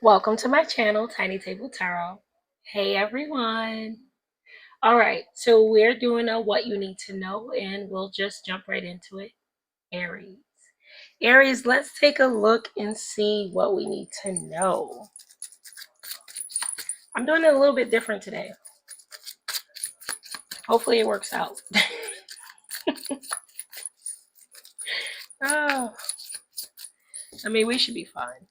Welcome to my channel, Tiny Table Tarot. Hey everyone. All right, so we're doing a what you need to know, and we'll just jump right into it. Aries. Aries, let's take a look and see what we need to know. I'm doing it a little bit different today. Hopefully it works out. Oh, I mean, we should be fine.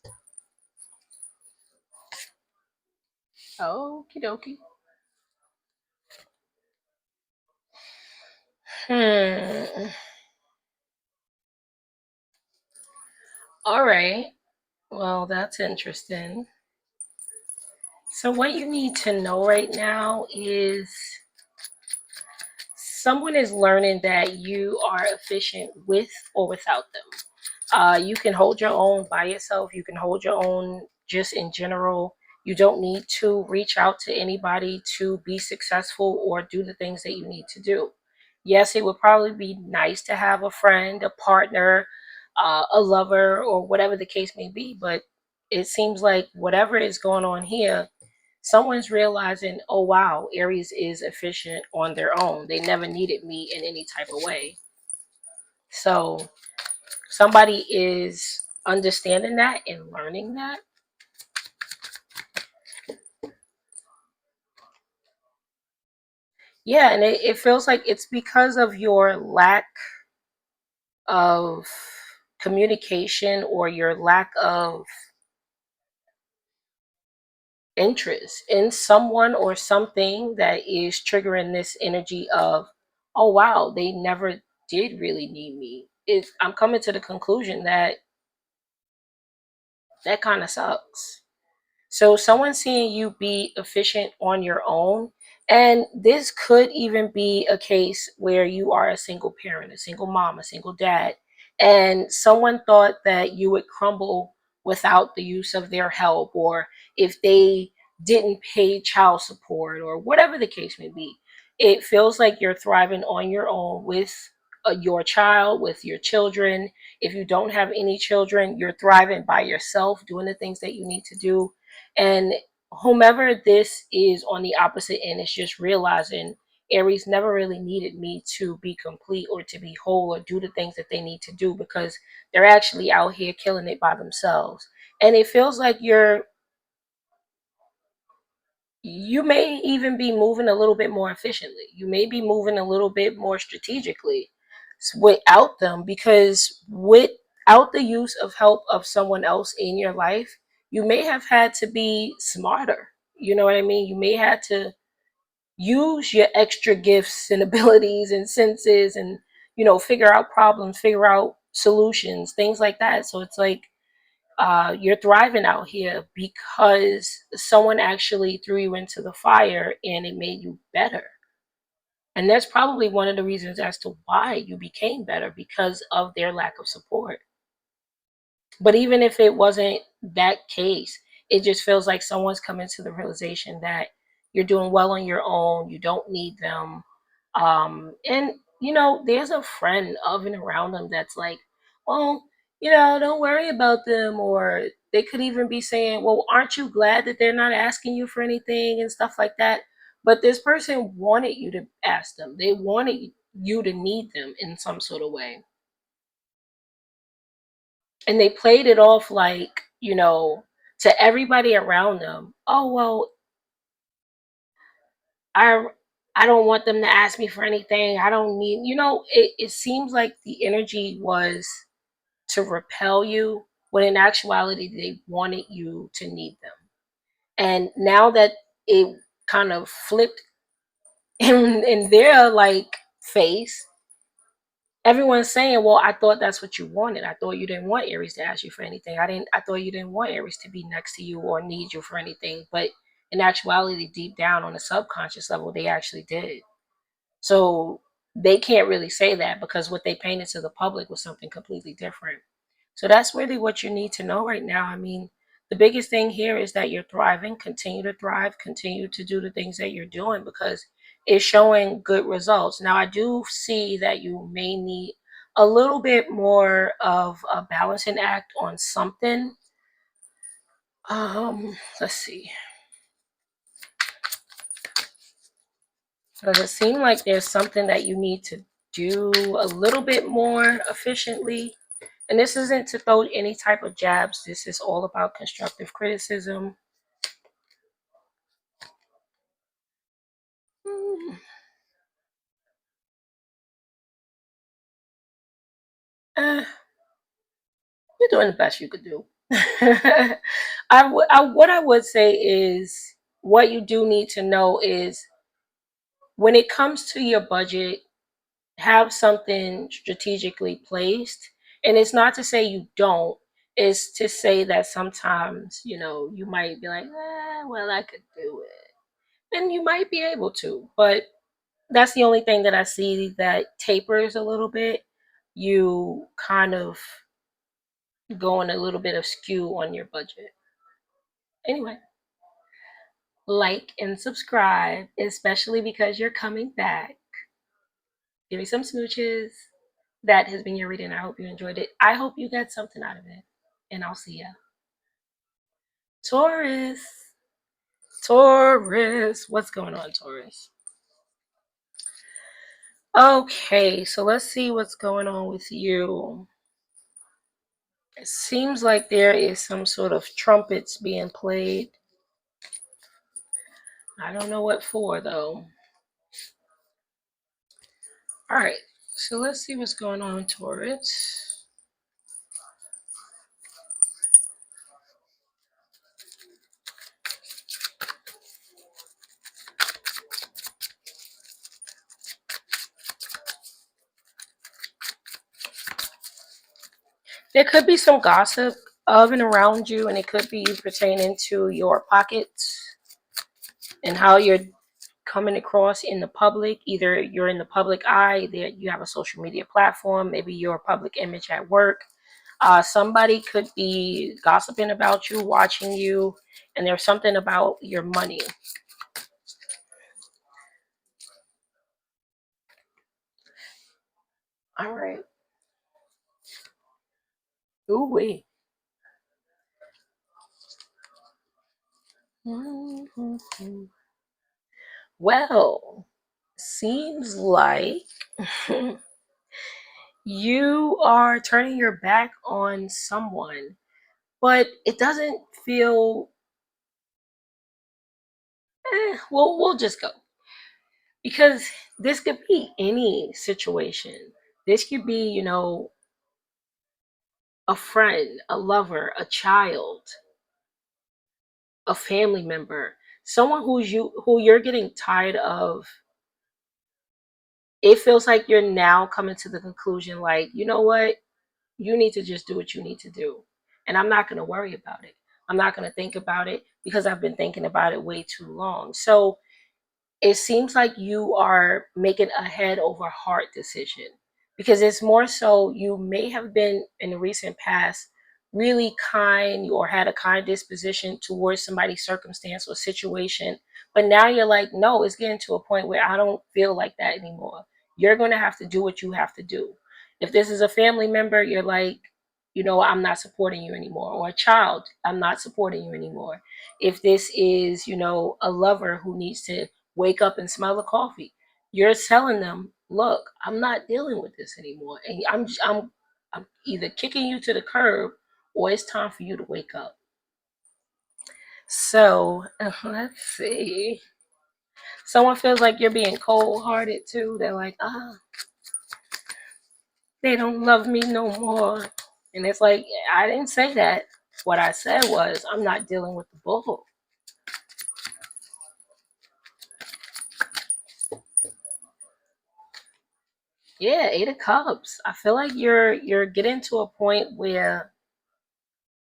Okie dokie. All right. Well, that's interesting. So what you need to know right now is someone is learning that you are efficient with or without them. You can hold your own by yourself. You can hold your own just in general. You don't need to reach out to anybody to be successful or do the things that you need to do. Yes, it would probably be nice to have a friend, a partner, a lover, or whatever the case may be, but it seems like whatever is going on here, someone's realizing, oh wow, Aries is efficient on their own. They never needed me in any type of way. So somebody is understanding that and learning that. Yeah, and it feels like it's because of your lack of communication or your lack of interest in someone or something that is triggering this energy of, oh wow, they never did really need me. I'm coming to the conclusion that that kind of sucks. So someone seeing you be efficient on your own, and this could even be a case where you are a single parent, a single mom, a single dad, and someone thought that you would crumble without the use of their help, or if they didn't pay child support, or whatever the case may be. It feels like you're thriving on your own with your child, with your children. If you don't have any children, you're thriving by yourself, doing the things that you need to do. And whomever this is on the opposite end is just realizing Aries never really needed me to be complete or to be whole or do the things that they need to do, because they're actually out here killing it by themselves. And it feels like you may even be moving a little bit more efficiently. You may be moving a little bit more strategically without them, because without the use of help of someone else in your life, you may have had to be smarter. You know what I mean? You may have to use your extra gifts and abilities and senses and, figure out problems, figure out solutions, things like that. So it's like, you're thriving out here because someone actually threw you into the fire and it made you better. And that's probably one of the reasons as to why you became better, because of their lack of support. But even if it wasn't that case, it just feels like someone's coming to the realization that you're doing well on your own, you don't need them. And there's a friend of and around them that's like, well, don't worry about them. Or they could even be saying, well, aren't you glad that they're not asking you for anything and stuff like that? But this person wanted you to ask them. They wanted you to need them in some sort of way. And they played it off like, to everybody around them, oh well, I I don't want them to ask me for anything. I don't need, it seems like the energy was to repel you, when in actuality they wanted you to need them. And now that it kind of flipped in their like face, everyone's saying, well, I thought that's what you wanted. I thought you didn't want Aries to ask you for anything. I thought you didn't want Aries to be next to you or need you for anything. But in actuality, deep down on a subconscious level, they actually did. So they can't really say that, because what they painted to the public was something completely different. So that's really what you need to know right now. I mean, the biggest thing here is that you're thriving, continue to thrive, continue to do the things that you're doing, because it's showing good results. Now, I do see that you may need a little bit more of a balancing act on something. Let's see. Does it seem like there's something that you need to do a little bit more efficiently? And this isn't to throw any type of jabs. This is all about constructive criticism. Eh, you're doing the best you could do. What I would say is what you do need to know is when it comes to your budget, have something strategically placed. And it's not to say you don't, it's to say that sometimes, you might be like, well, I could do it. And you might be able to, but that's the only thing that I see that tapers a little bit. You kind of going a little bit of skew on your budget. Anyway, like and subscribe, especially because you're coming back. Give me some smooches. That has been your reading. I hope you enjoyed it. I hope you got something out of it. And I'll see ya. Taurus. Taurus. What's going on, Taurus? Okay, so let's see what's going on with you. It seems like there is some sort of trumpets being played. I don't know what for, though. All right, so let's see what's going on, Taurus. There could be some gossip of and around you, and it could be pertaining to your pockets and how you're coming across in the public. Either you're in the public eye, that you have a social media platform, maybe your public image at work. Somebody could be gossiping about you, watching you, and there's something about your money. All right. Ooh wee. Well, seems like you are turning your back on someone, but it doesn't feel. We'll just go, because this could be any situation. This could be, a friend, a lover, a child, a family member, someone who you're getting tired of. It feels like you're now coming to the conclusion, like, you know what? You need to just do what you need to do. And I'm not going to worry about it. I'm not going to think about it because I've been thinking about it way too long. So it seems like you are making a head over heart decision, because it's more so you may have been in the recent past really kind or had a kind disposition towards somebody's circumstance or situation, but now you're like, no, it's getting to a point where I don't feel like that anymore. You're going to have to do what you have to do. If this is a family member, you're like, I'm not supporting you anymore. Or a child, I'm not supporting you anymore. If this is, a lover who needs to wake up and smell the coffee, you're telling them, look, I'm not dealing with this anymore, and I'm either kicking you to the curb or it's time for you to wake up. So let's see. Someone feels like you're being cold-hearted too. They're like, they don't love me no more, and it's like, I didn't say that. What I said was, I'm not dealing with the bull. Yeah, 8 of Cups. I feel like you're getting to a point where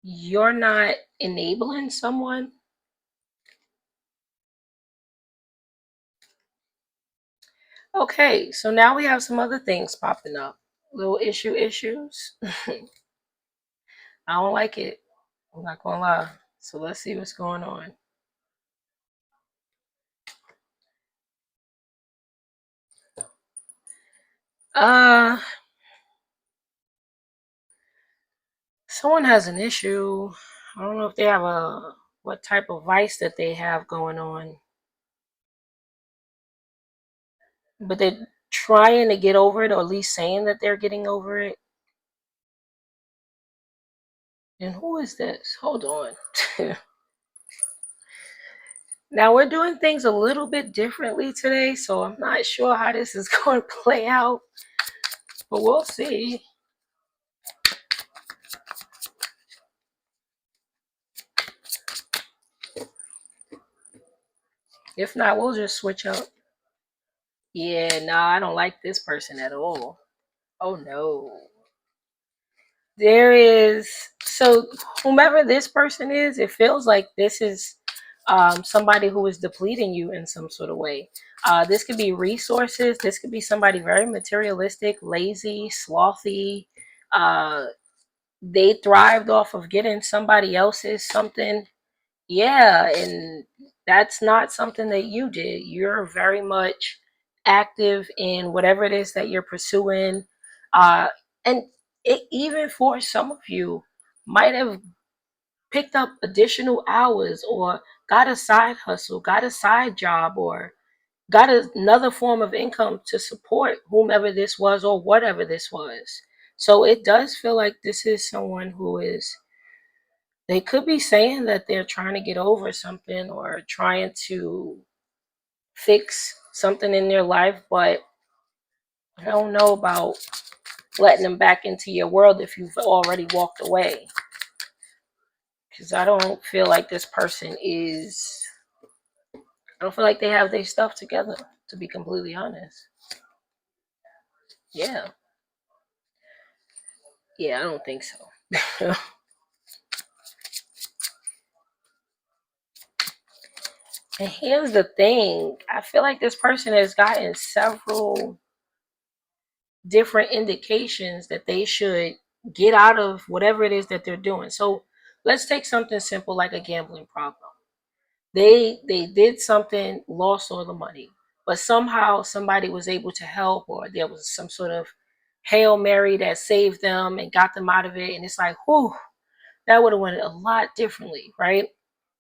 you're not enabling someone. Okay, so now we have some other things popping up. Little issues. I don't like it. I'm not gonna lie. So let's see what's going on. Uh, Someone has an issue. I don't know if they have what type of vice that they have going on, but they're trying to get over it, or at least saying that they're getting over it. And who is this? Hold on. Now we're doing things a little bit differently today, so I'm not sure how this is going to play out, but we'll see. If not, we'll just switch up. Yeah, no, I don't like this person at all. Oh no. There is, so whomever this person is, it feels like this is somebody who is depleting you in some sort of way. This could be resources. This could be somebody very materialistic, lazy, slothy. Uh, they thrived off of getting somebody else's something. Yeah, and that's not something that you did. You're very much active in whatever it is that you're pursuing. And it, even for some of you, might have picked up additional hours or got a side hustle, got a side job, or got another form of income to support whomever this was or whatever this was. So it does feel like this is someone who is, they could be saying that they're trying to get over something or trying to fix something in their life, but I don't know about letting them back into your world if you've already walked away. Because I don't feel like this person is, I don't feel like they have their stuff together, to be completely honest. Yeah. Yeah, I don't think so. And here's the thing, I feel like this person has gotten several different indications that they should get out of whatever it is that they're doing. So let's take something simple like a gambling problem. They did something, lost all the money, but somehow somebody was able to help, or there was some sort of Hail Mary that saved them and got them out of it. And it's like, whew, that would have went a lot differently, right?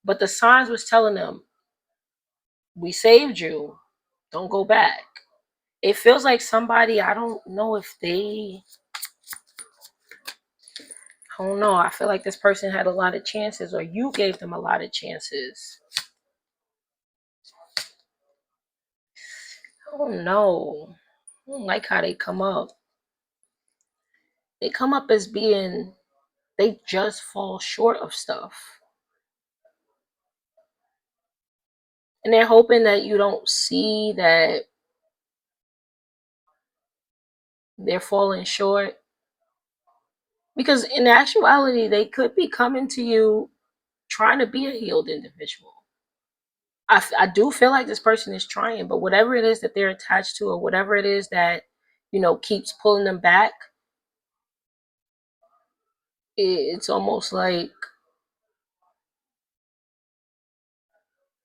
But the signs was telling them, we saved you, don't go back. It feels like somebody, I don't know if they, I don't know. I feel like this person had a lot of chances, or you gave them a lot of chances. I don't know. I don't like how they come up. They come up as being, they just fall short of stuff. And they're hoping that you don't see that they're falling short. Because in actuality, they could be coming to you trying to be a healed individual. I do feel like this person is trying, but whatever it is that they're attached to, or whatever it is that, keeps pulling them back, it's almost like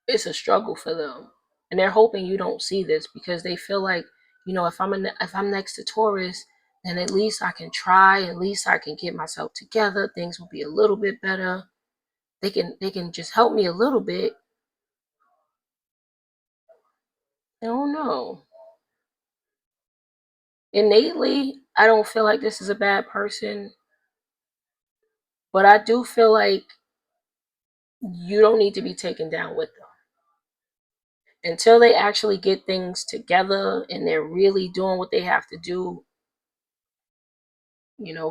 it's a struggle for them. And they're hoping you don't see this because they feel like, if I'm next to Taurus, then at least I can try, at least I can get myself together, things will be a little bit better. They can just help me a little bit. I don't know. Innately, I don't feel like this is a bad person, but I do feel like you don't need to be taken down with them until they actually get things together and they're really doing what they have to do.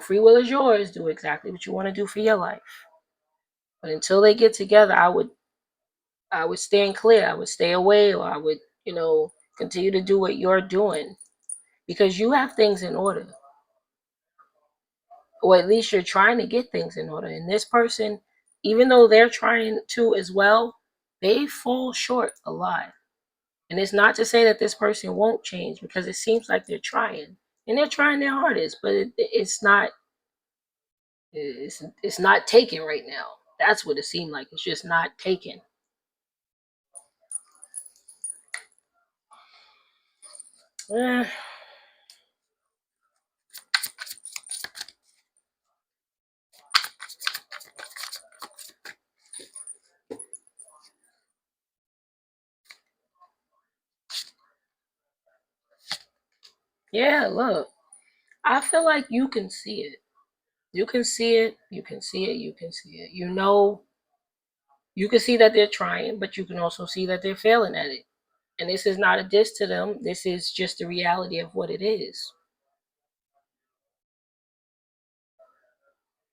Free will is yours. Do exactly what you want to do for your life. But until they get together, I would stand clear. I would stay away, or I would, continue to do what you're doing because you have things in order, or at least you're trying to get things in order. And this person, even though they're trying to as well, they fall short a lot. And it's not to say that this person won't change, because it seems like they're trying and they're trying their hardest, but it's not taken right now. That's what it seemed like. It's just not taken. Eh, Yeah, look. I feel like you can see it. You can see it. You can see it. You can see it. You know, you can see that they're trying, but you can also see that they're failing at it. And this is not a diss to them. This is just the reality of what it is.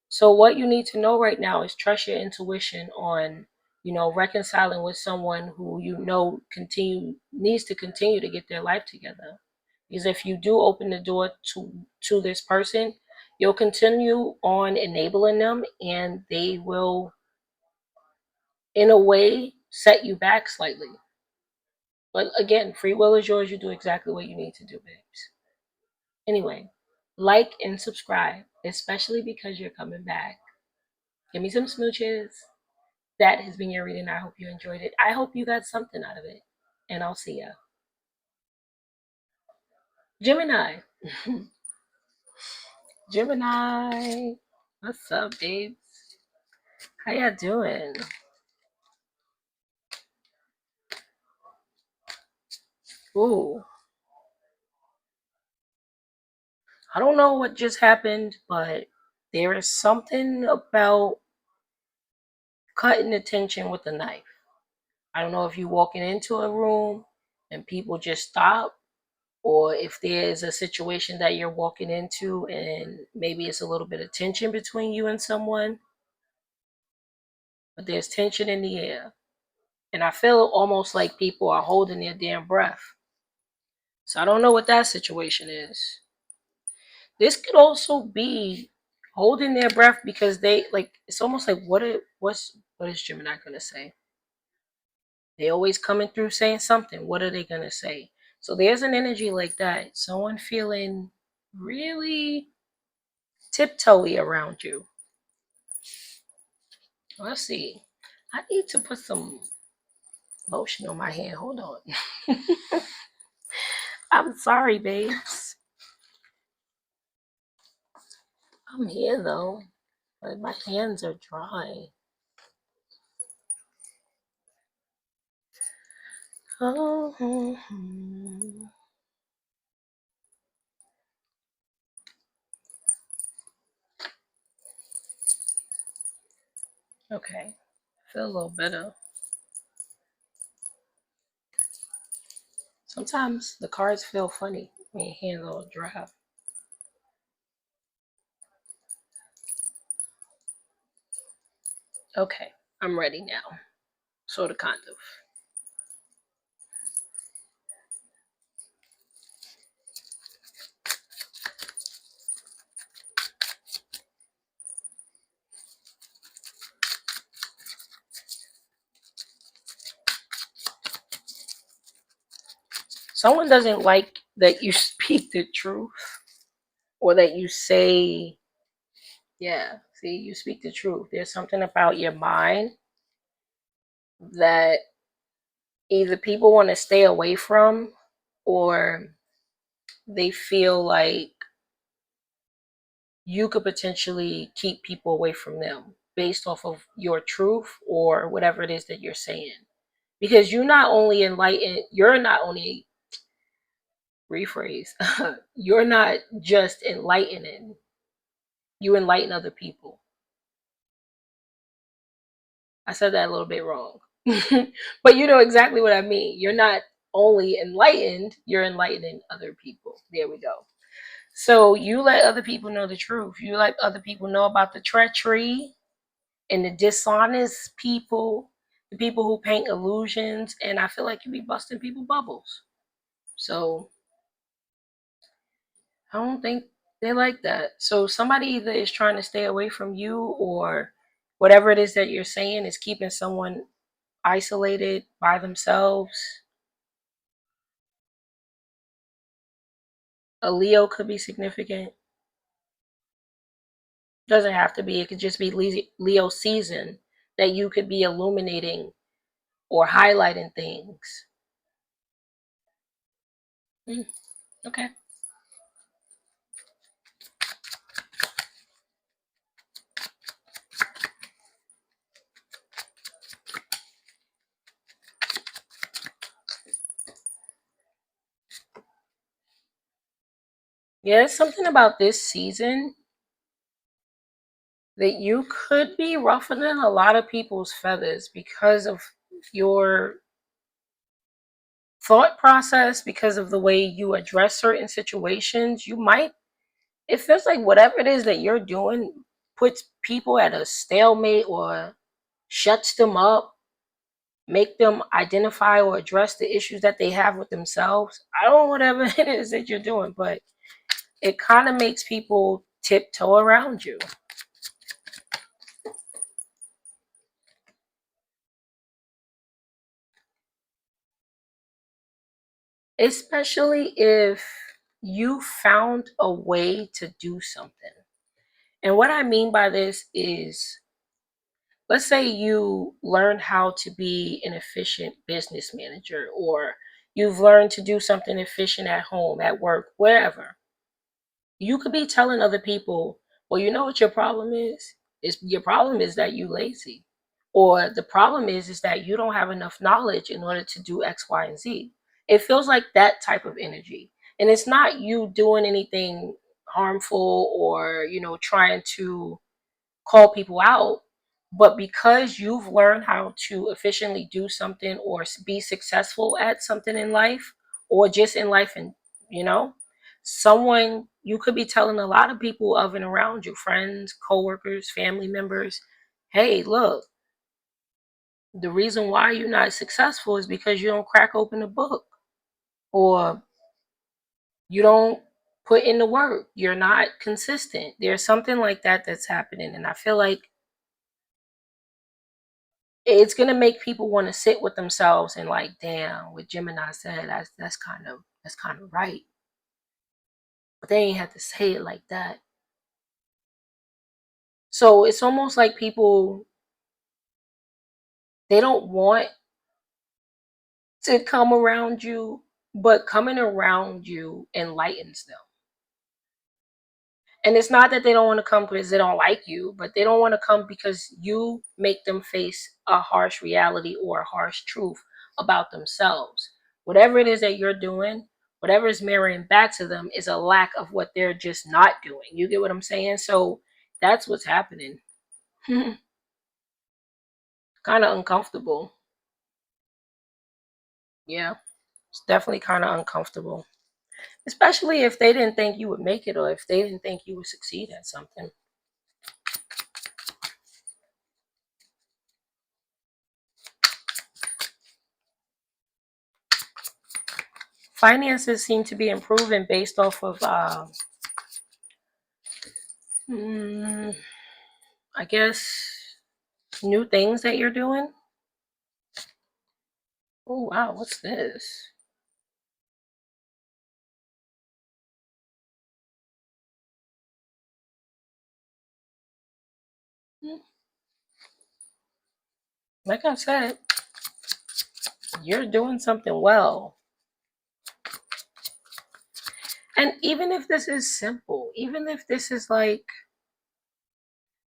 So what you need to know right now is trust your intuition on, reconciling with someone who needs to continue to get their life together. Because if you do open the door to this person, you'll continue on enabling them, and they will, in a way, set you back slightly. But again, free will is yours. You do exactly what you need to do, babes. Anyway, like and subscribe, especially because you're coming back. Give me some smooches. That has been your reading. I hope you enjoyed it. I hope you got something out of it. And I'll see ya. Gemini. Gemini. What's up, babes? How y'all doing? Ooh. I don't know what just happened, but there is something about cutting the tension with a knife. I don't know if you're walking into a room and people just stop, or if there's a situation that you're walking into and maybe it's a little bit of tension between you and someone, but there's tension in the air. And I feel almost like people are holding their damn breath. So I don't know what that situation is. This could also be holding their breath because they like, it's almost like what is Gemini gonna say? They always coming through saying something. What are they gonna say? So there's an energy like that. Someone feeling really tiptoey around you. Let's see. I need to put some lotion on my hand. Hold on. I'm sorry, babes. I'm here though, but my hands are dry. Oh, okay. Feel a little better. Sometimes the cards feel funny when your hands are all dry. Okay, I'm ready now. Sort of, kind of. Someone doesn't like that you speak the truth or that you say, yeah, see, you speak the truth. There's something about your mind that either people want to stay away from, or they feel like you could potentially keep people away from them based off of your truth or whatever it is that you're saying. Because you're not only, rephrase, you're not just enlightening, you enlighten other people. I said that a little bit wrong. But you know exactly what I mean. You're not only enlightened, you're enlightening other people. There we go. So you let other people know the truth. You let other people know about the treachery and the dishonest people, the people who paint illusions, and I feel like you be busting people bubbles. So I don't think they like that. So somebody either is trying to stay away from you, or whatever it is that you're saying is keeping someone isolated by themselves. A Leo could be significant. Doesn't have to be. It could just be Leo season that you could be illuminating or highlighting things. Mm, okay. Yeah, it's something about this season that you could be ruffling a lot of people's feathers because of your thought process, because of the way you address certain situations. You might, it feels like whatever it is that you're doing puts people at a stalemate or shuts them up, make them identify or address the issues that they have with themselves. I don't know whatever it is that you're doing, but it kind of makes people tiptoe around you. Especially if you found a way to do something. And what I mean by this is, let's say you learned how to be an efficient business manager, or you've learned to do something efficient at home, at work, wherever. You could be telling other people, well, you know what your problem is? Is your problem is that you lazy. Or the problem is that you don't have enough knowledge in order to do X, Y, and Z. It feels like that type of energy. And it's not you doing anything harmful or, trying to call people out, but because you've learned how to efficiently do something or be successful at something in life, or just in life, and you know someone, you could be telling a lot of people of and around you, friends, co-workers, family members, hey, look, the reason why you're not successful is because you don't crack open a book, or you don't put in the work, you're not consistent. There's something like that that's happening, and I feel like it's gonna make people want to sit with themselves and like, damn, what Gemini said, that's kind of right. But they ain't have to say it like that. So it's almost like people, they don't want to come around you, but coming around you enlightens them. And it's not that they don't want to come because they don't like you, but they don't want to come because you make them face a harsh reality or a harsh truth about themselves. Whatever it is that you're doing, whatever is mirroring back to them is a lack of what they're just not doing. You get what I'm saying? So that's what's happening. Kind of uncomfortable. Yeah, it's definitely kind of uncomfortable. Especially if they didn't think you would make it, or if they didn't think you would succeed at something. Finances seem to be improving based off of, mm, I guess, new things that you're doing. Oh, wow, what's this? Hmm, Like I said, you're doing something well. And even if this is simple, even if this is like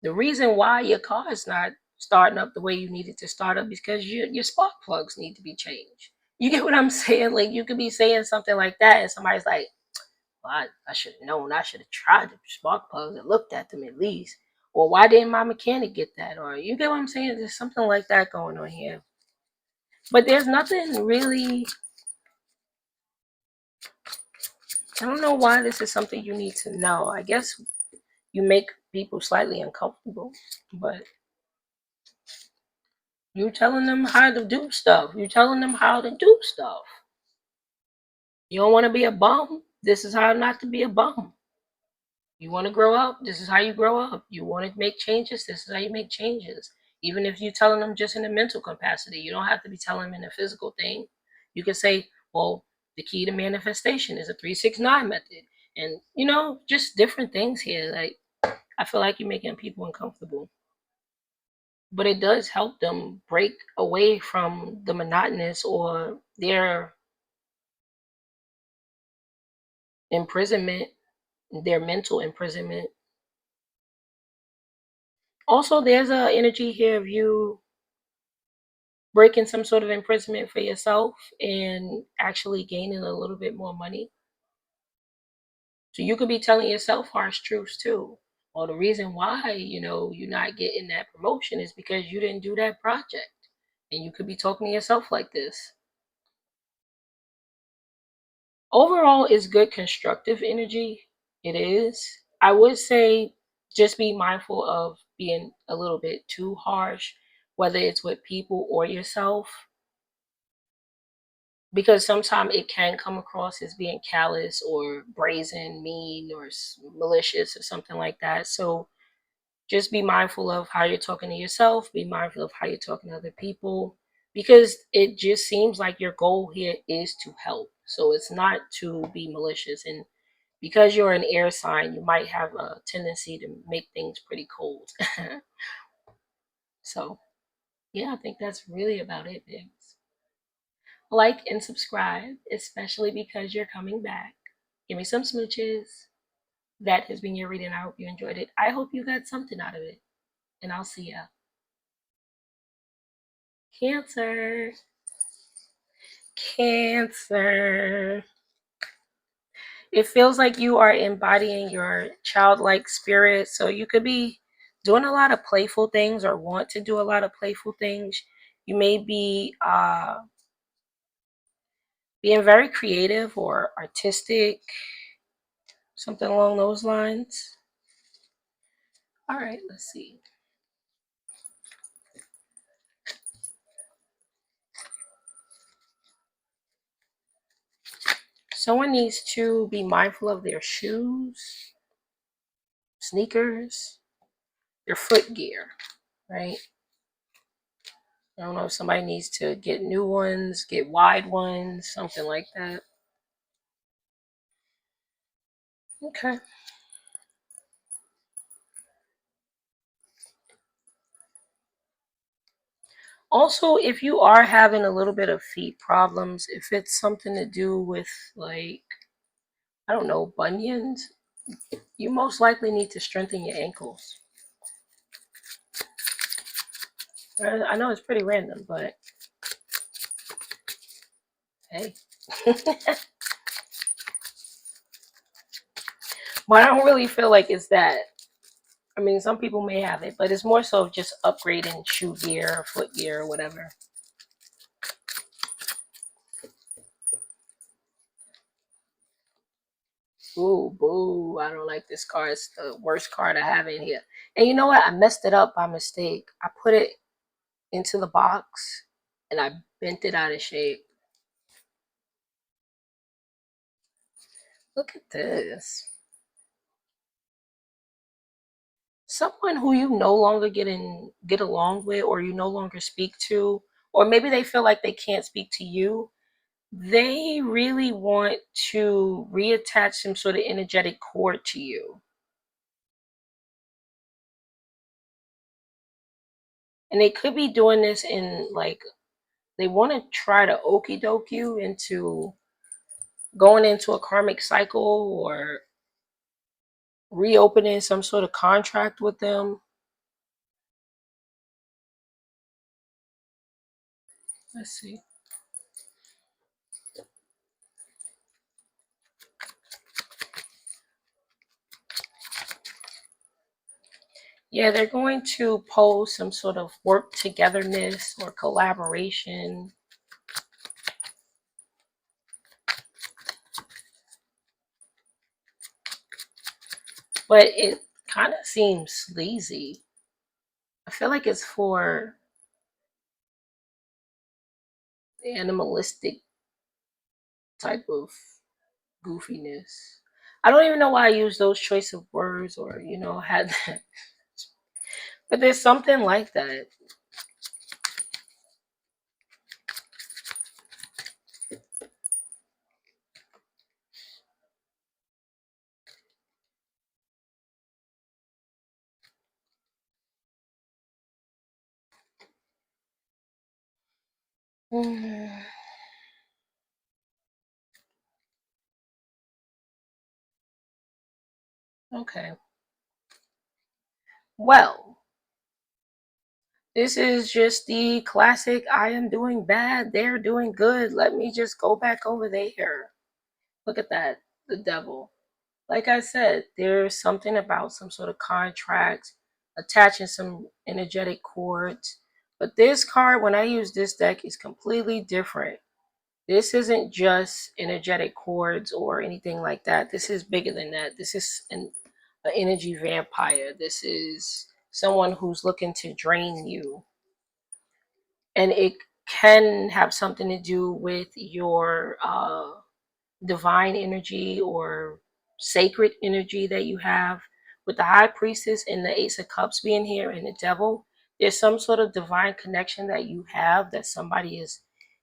the reason why your car is not starting up the way you need it to start up, because your spark plugs need to be changed. You get what I'm saying? Like, you could be saying something like that, and somebody's like, well, I should have known. I should have tried the spark plugs and looked at them at least. Or why didn't my mechanic get that? Or you get what I'm saying? There's something like that going on here. But there's nothing really, I don't know why this is something you need to know. I guess you make people slightly uncomfortable, but you telling them how to do stuff. You telling them how to do stuff. You don't want to be a bum? This is how not to be a bum. You want to grow up? This is how you grow up. You want to make changes? This is how you make changes. Even if you're telling them just in a mental capacity, you don't have to be telling them in a physical thing. You can say, well, the key to manifestation is a 369 method. And, just different things here. Like, I feel like you're making people uncomfortable. But it does help them break away from the monotonous or their imprisonment, their mental imprisonment. Also, there's a energy here of you breaking some sort of imprisonment for yourself and actually gaining a little bit more money. So you could be telling yourself harsh truths too. Well, the reason why, you're not getting that promotion is because you didn't do that project. And you could be talking to yourself like this. Overall, it's good constructive energy. It is. I would say just be mindful of being a little bit too harsh, whether it's with people or yourself, because sometimes it can come across as being callous or brazen, mean, or malicious or something like that. So just be mindful of how you're talking to yourself, be mindful of how you're talking to other people, because it just seems like your goal here is to help. So it's not to be malicious. And because you're an air sign, you might have a tendency to make things pretty cold. So, yeah, I think that's really about it, Biggs. Like and subscribe, especially because you're coming back. Give me some smooches. That has been your reading. I hope you enjoyed it. I hope you got something out of it. And I'll see ya. Cancer. Cancer. It feels like you are embodying your childlike spirit. So you could be doing a lot of playful things or want to do a lot of playful things. You may be being very creative or artistic, something along those lines. All right, let's see. Someone needs to be mindful of their shoes, sneakers, their foot gear, right? I don't know if somebody needs to get new ones, get wide ones, something like that. Okay. Also, if you are having a little bit of feet problems, if it's something to do with, like, I don't know, bunions, you most likely need to strengthen your ankles. I know it's pretty random, but hey. But I don't really feel like it's that. I mean, some people may have it, but it's more so just upgrading shoe gear or foot gear or whatever. Ooh, boo. I don't like this card. It's the worst card I have in here. And you know what? I messed it up by mistake. I put it into the box and I bent it out of shape. Look at this. Someone who you no longer get along with, or you no longer speak to, or maybe they feel like they can't speak to you. They really want to reattach some sort of energetic cord to you. And they could be doing this in, like, they want to try to okie doke you into going into a karmic cycle or reopening some sort of contract with them. Let's see. Yeah, they're going to pose some sort of work togetherness or collaboration. But it kind of seems sleazy. I feel like it's for animalistic type of goofiness. I don't even know why I use those choice of words or, had that. But there's something like that. Mm, okay. Well, this is just the classic I am doing bad, they're doing good. Let me just go back over there. Look at that. The devil. like I said, there's something about some sort of contract, attaching some energetic cords. But this card, when I use this deck, is completely different. This isn't just energetic cords or anything like that. This is bigger than that. This is an energy vampire. This is someone who's looking to drain you. And it can have something to do with your divine energy or sacred energy that you have. With the high priestess and the ace of cups being here and the devil, there's some sort of divine connection that you have that somebody is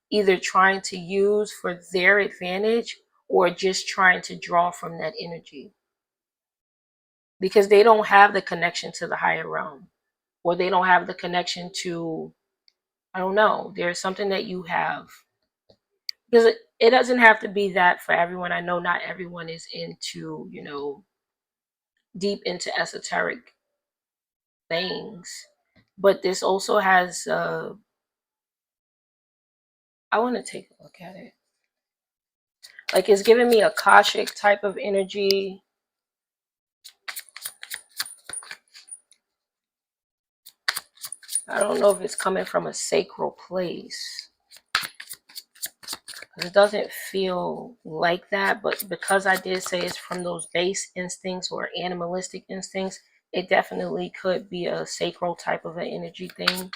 either trying to use for their advantage or just trying to draw from that energy because they don't have the connection to the higher realm, or they don't have the connection to, I don't know, there's something that you have. Because it doesn't have to be that for everyone. I know not everyone is into, deep into esoteric things, but this also has, I want to take a look at it. Like, it's giving me a Akashic type of energy. I don't know if it's coming from a sacral place. It doesn't feel like that, but because I did say it's from those base instincts or animalistic instincts, it definitely could be a sacral type of an energy thing.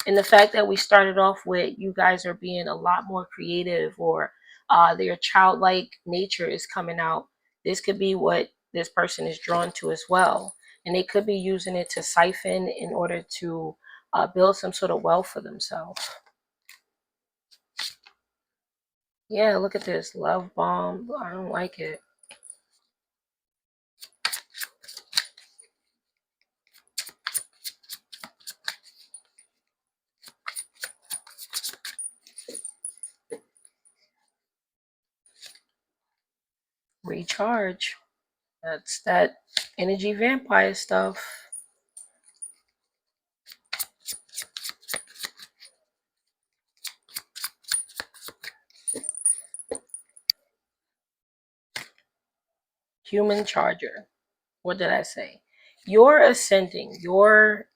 And the fact that we started off with you guys are being a lot more creative, or their childlike nature is coming out, this could be what this person is drawn to as well. And they could be using it to siphon in order to build some sort of wealth for themselves. Yeah, look at this. Love bomb. I don't like it. Recharge. That's that energy vampire stuff. Human charger. What did I say? You're ascending. You're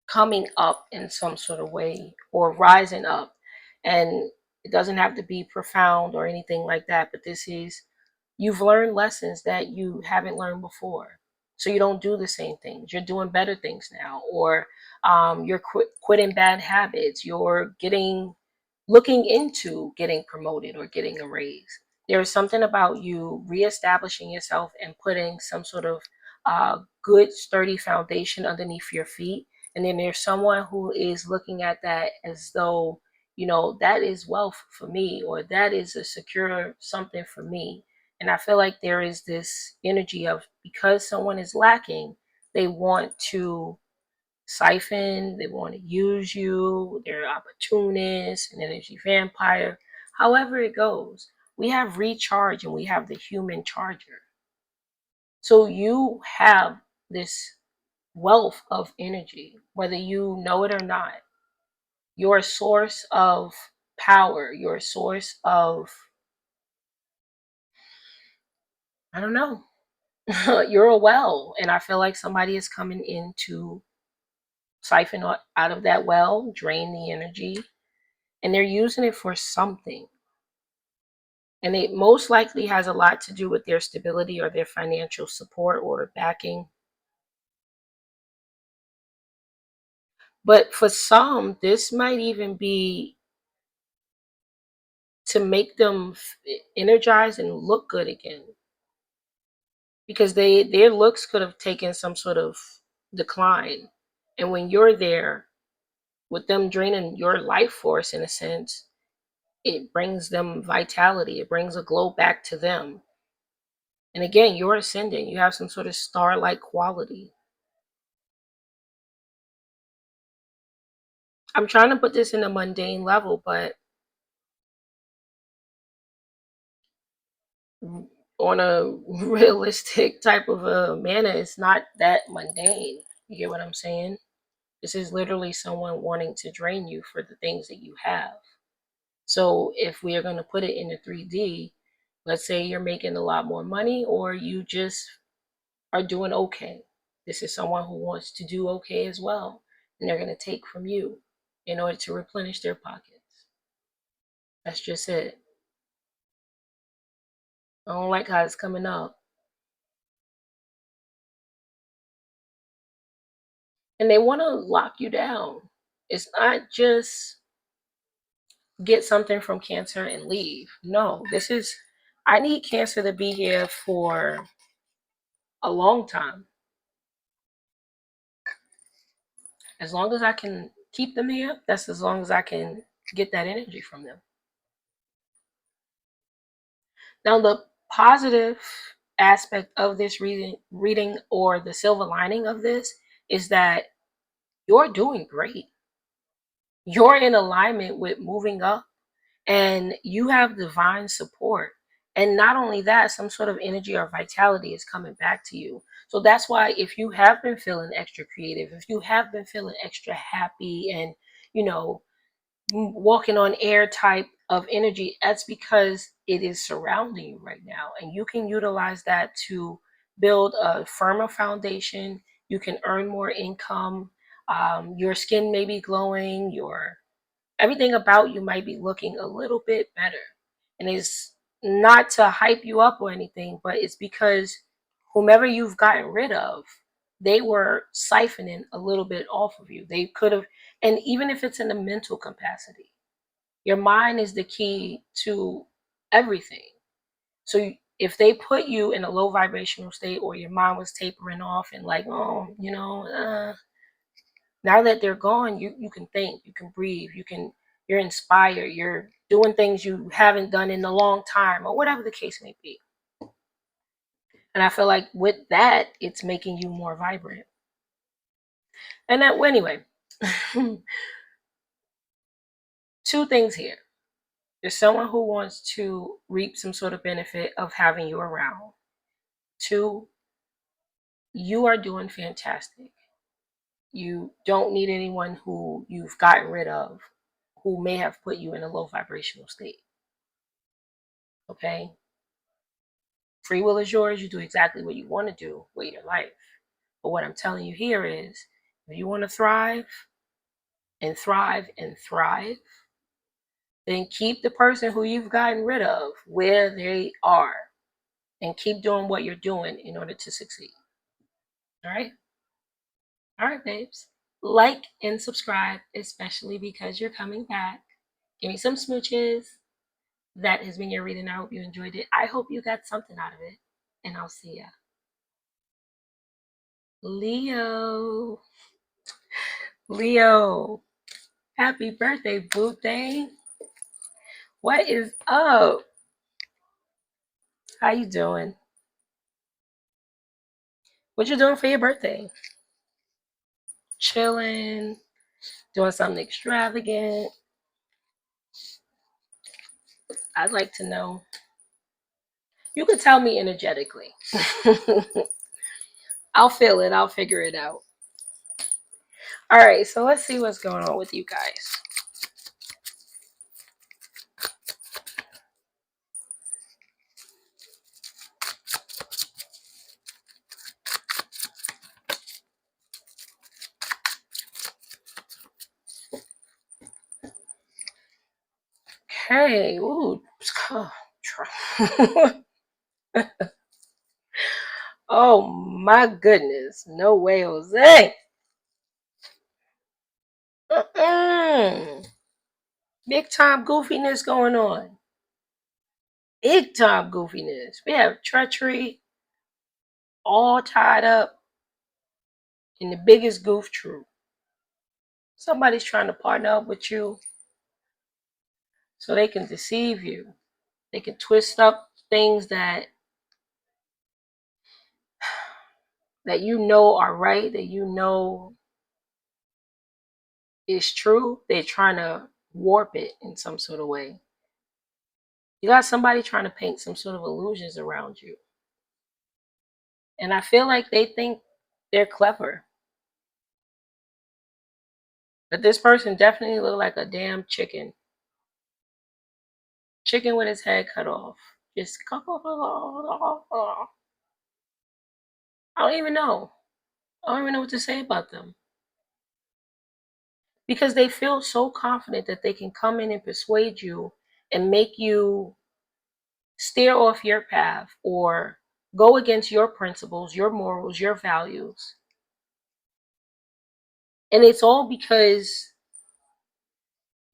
coming up in some sort of way or rising up. And it doesn't have to be profound or anything like that, but this is, you've learned lessons that you haven't learned before. So you don't do the same things. You're doing better things now, or you're quitting bad habits. You're looking into getting promoted or getting a raise. There is something about you reestablishing yourself and putting some sort of good, sturdy foundation underneath your feet. And then there's someone who is looking at that as though, that is wealth for me, or that is a secure something for me. And I feel like there is this energy of, because someone is lacking, they want to siphon, they want to use you, they're opportunists, an energy vampire. However it goes, we have recharge and we have the human charger. So you have this wealth of energy, whether you know it or not. Your source of power, your source of, I don't know, you're a well. And I feel like somebody is coming in to siphon out of that well, drain the energy, and they're using it for something. And it most likely has a lot to do with their stability or their financial support or backing. But for some, this might even be to make them energized and look good again, because their looks could have taken some sort of decline. And when you're there with them draining your life force, in a sense, it brings them vitality. It brings a glow back to them. And again, you're ascending. You have some sort of star-like quality. I'm trying to put this in a mundane level, but on a realistic type of a manner, it's not that mundane. You get what I'm saying? This is literally someone wanting to drain you for the things that you have. So if we are going to put it in the 3D, Let's say you're making a lot more money, or you just are doing okay. This is someone who wants to do okay as well, and they're going to take from you in order to replenish their pockets. That's just it. I don't like how it's coming up. And they want to lock you down. It's not just get something from Cancer and leave. No, this is, I need Cancer to be here for a long time. As long as I can keep them here, that's as long as I can get that energy from them. Now, the positive aspect of this reading, or the silver lining of this, is that you're doing great. You're in alignment with moving up, and you have divine support. And not only that, some sort of energy or vitality is coming back to you. So that's why, if you have been feeling extra creative, if you have been feeling extra happy and, you know, walking on air type of energy, that's because it is surrounding you right now. And you can utilize that to build a firmer foundation. You can earn more income. Your skin may be glowing. Your everything about you might be looking a little bit better. And it's not to hype you up or anything, but it's because whomever you've gotten rid of, they were siphoning a little bit off of you. They could have, and even if it's in a mental capacity, your mind is the key to everything. So if they put you in a low vibrational state, or your mind was tapering off and like, oh, now that they're gone, you can think, you can breathe, you're inspired, you're doing things you haven't done in a long time, or whatever the case may be. And I feel like with that, it's making you more vibrant. And that, well, anyway, two things here. There's someone who wants to reap some sort of benefit of having you around. Two, you are doing fantastic. You don't need anyone who you've gotten rid of, who may have put you in a low vibrational state. Okay? Free will is yours. You do exactly what you want to do with your life. But what I'm telling you here is, if you want to thrive and thrive and thrive, then keep the person who you've gotten rid of where they are, and keep doing what you're doing in order to succeed. All right? All right, babes. Like and subscribe, especially because you're coming back. Give me some smooches. That has been your reading. I hope you enjoyed it. I hope you got something out of it. And I'll see ya. Leo. Leo. Happy birthday, boo thing. What is up? How you doing? What you doing for your birthday? Chilling, doing something extravagant? I'd like to know. You could tell me energetically. I'll feel it. I'll figure it out. All right, so let's see what's going on with you guys. Okay. Ooh. Oh my goodness. No way, Jose. Big time goofiness going on. Big time goofiness. We have treachery all tied up in the biggest goof troop. Somebody's trying to partner up with you so they can deceive you. They can twist up things that you know are right, that you know is true. They're trying to warp it in some sort of way. You got somebody trying to paint some sort of illusions around you. And I feel like they think they're clever. But this person definitely looked like a damn chicken. Chicken with his head cut off. Just I don't even know. I don't even know what to say about them. Because they feel so confident that they can come in and persuade you and make you steer off your path or go against your principles, your morals, your values. And it's all because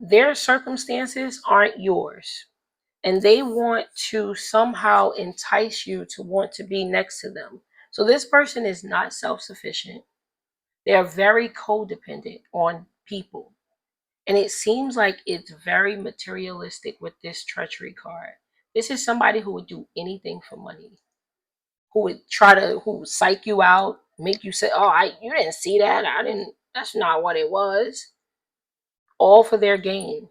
their circumstances aren't yours. And they want to somehow entice you to want to be next to them. So this person is not self-sufficient. They are very codependent on people. And it seems like it's very materialistic with this treachery card. This is somebody who would do anything for money, who would who would psych you out, make you say, "Oh, you didn't see that. I didn't. That's not what it was." All for their gain.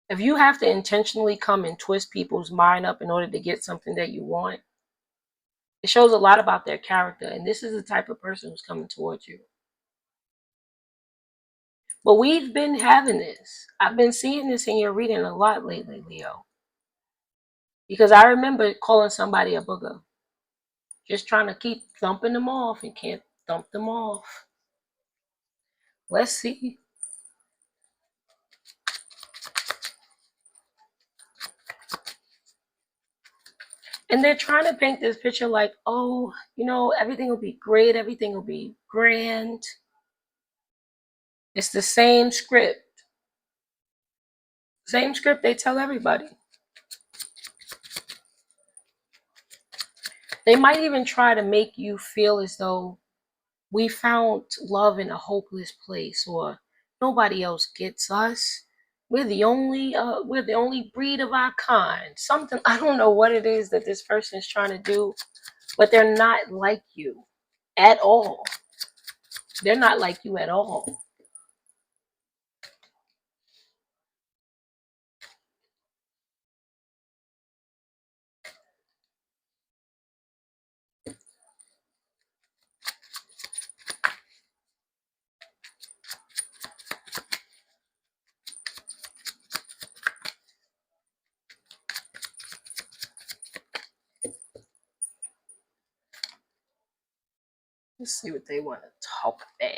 If you have to intentionally come and twist people's mind up in order to get something that you want, it shows a lot about their character. And this is the type of person who's coming towards you. But we've been having this. I've been seeing this in your reading a lot lately, Leo. Because I remember calling somebody a booger. Just trying to keep thumping them off and can't thump them off. Let's see. And they're trying to paint this picture like, oh, everything will be great. Everything will be grand. It's the same script. Same script they tell everybody. They might even try to make you feel as though we found love in a hopeless place, or nobody else gets us. We're the only breed of our kind. Something, I don't know what it is that this person is trying to do, but they're not like you at all. They're not like you at all. Let's see what they want to talk about.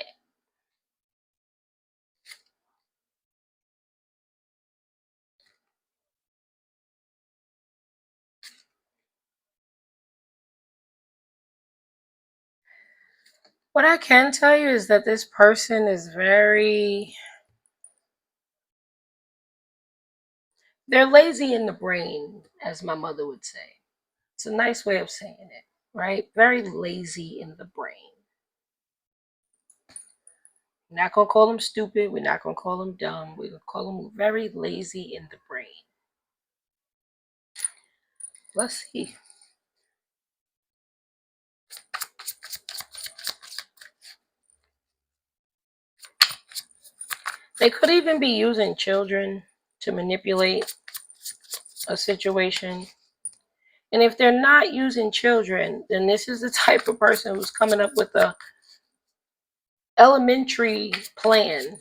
What I can tell you is that this person is they're lazy in the brain, as my mother would say. It's a nice way of saying it, right? Very lazy in the brain. We're not going to call them stupid. We're not going to call them dumb. We're going to call them very lazy in the brain. Let's see. They could even be using children to manipulate a situation. And if they're not using children, then this is the type of person who's coming up with a elementary plan.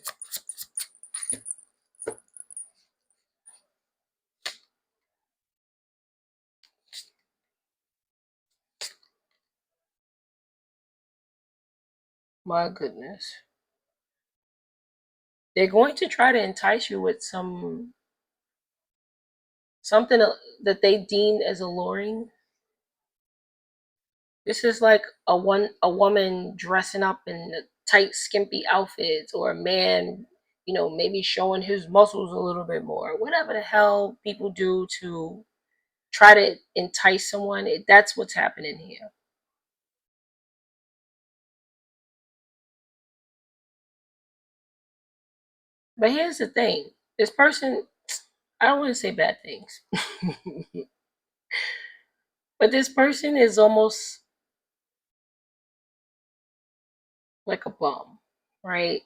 My goodness. They're going to try to entice you with something that they deem as alluring. This is like a woman dressing up in tight, skimpy outfits, or a man, maybe showing his muscles a little bit more. Whatever the hell people do to try to entice someone, that's what's happening here. But here's the thing. This person, I don't want to say bad things, but this person is almost like a bum, right?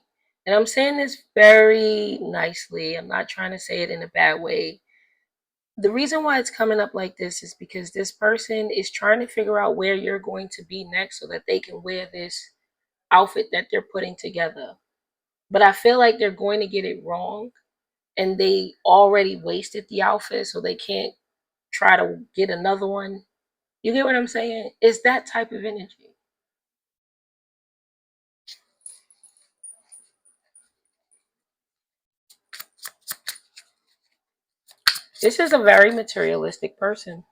And I'm saying this very nicely. I'm not trying to say it in a bad way. The reason why it's coming up like this is because this person is trying to figure out where you're going to be next so that they can wear this outfit that they're putting together. But I feel like they're going to get it wrong, and they already wasted the outfit, so they can't try to get another one. You get what I'm saying? It's that type of energy. This is a very materialistic person.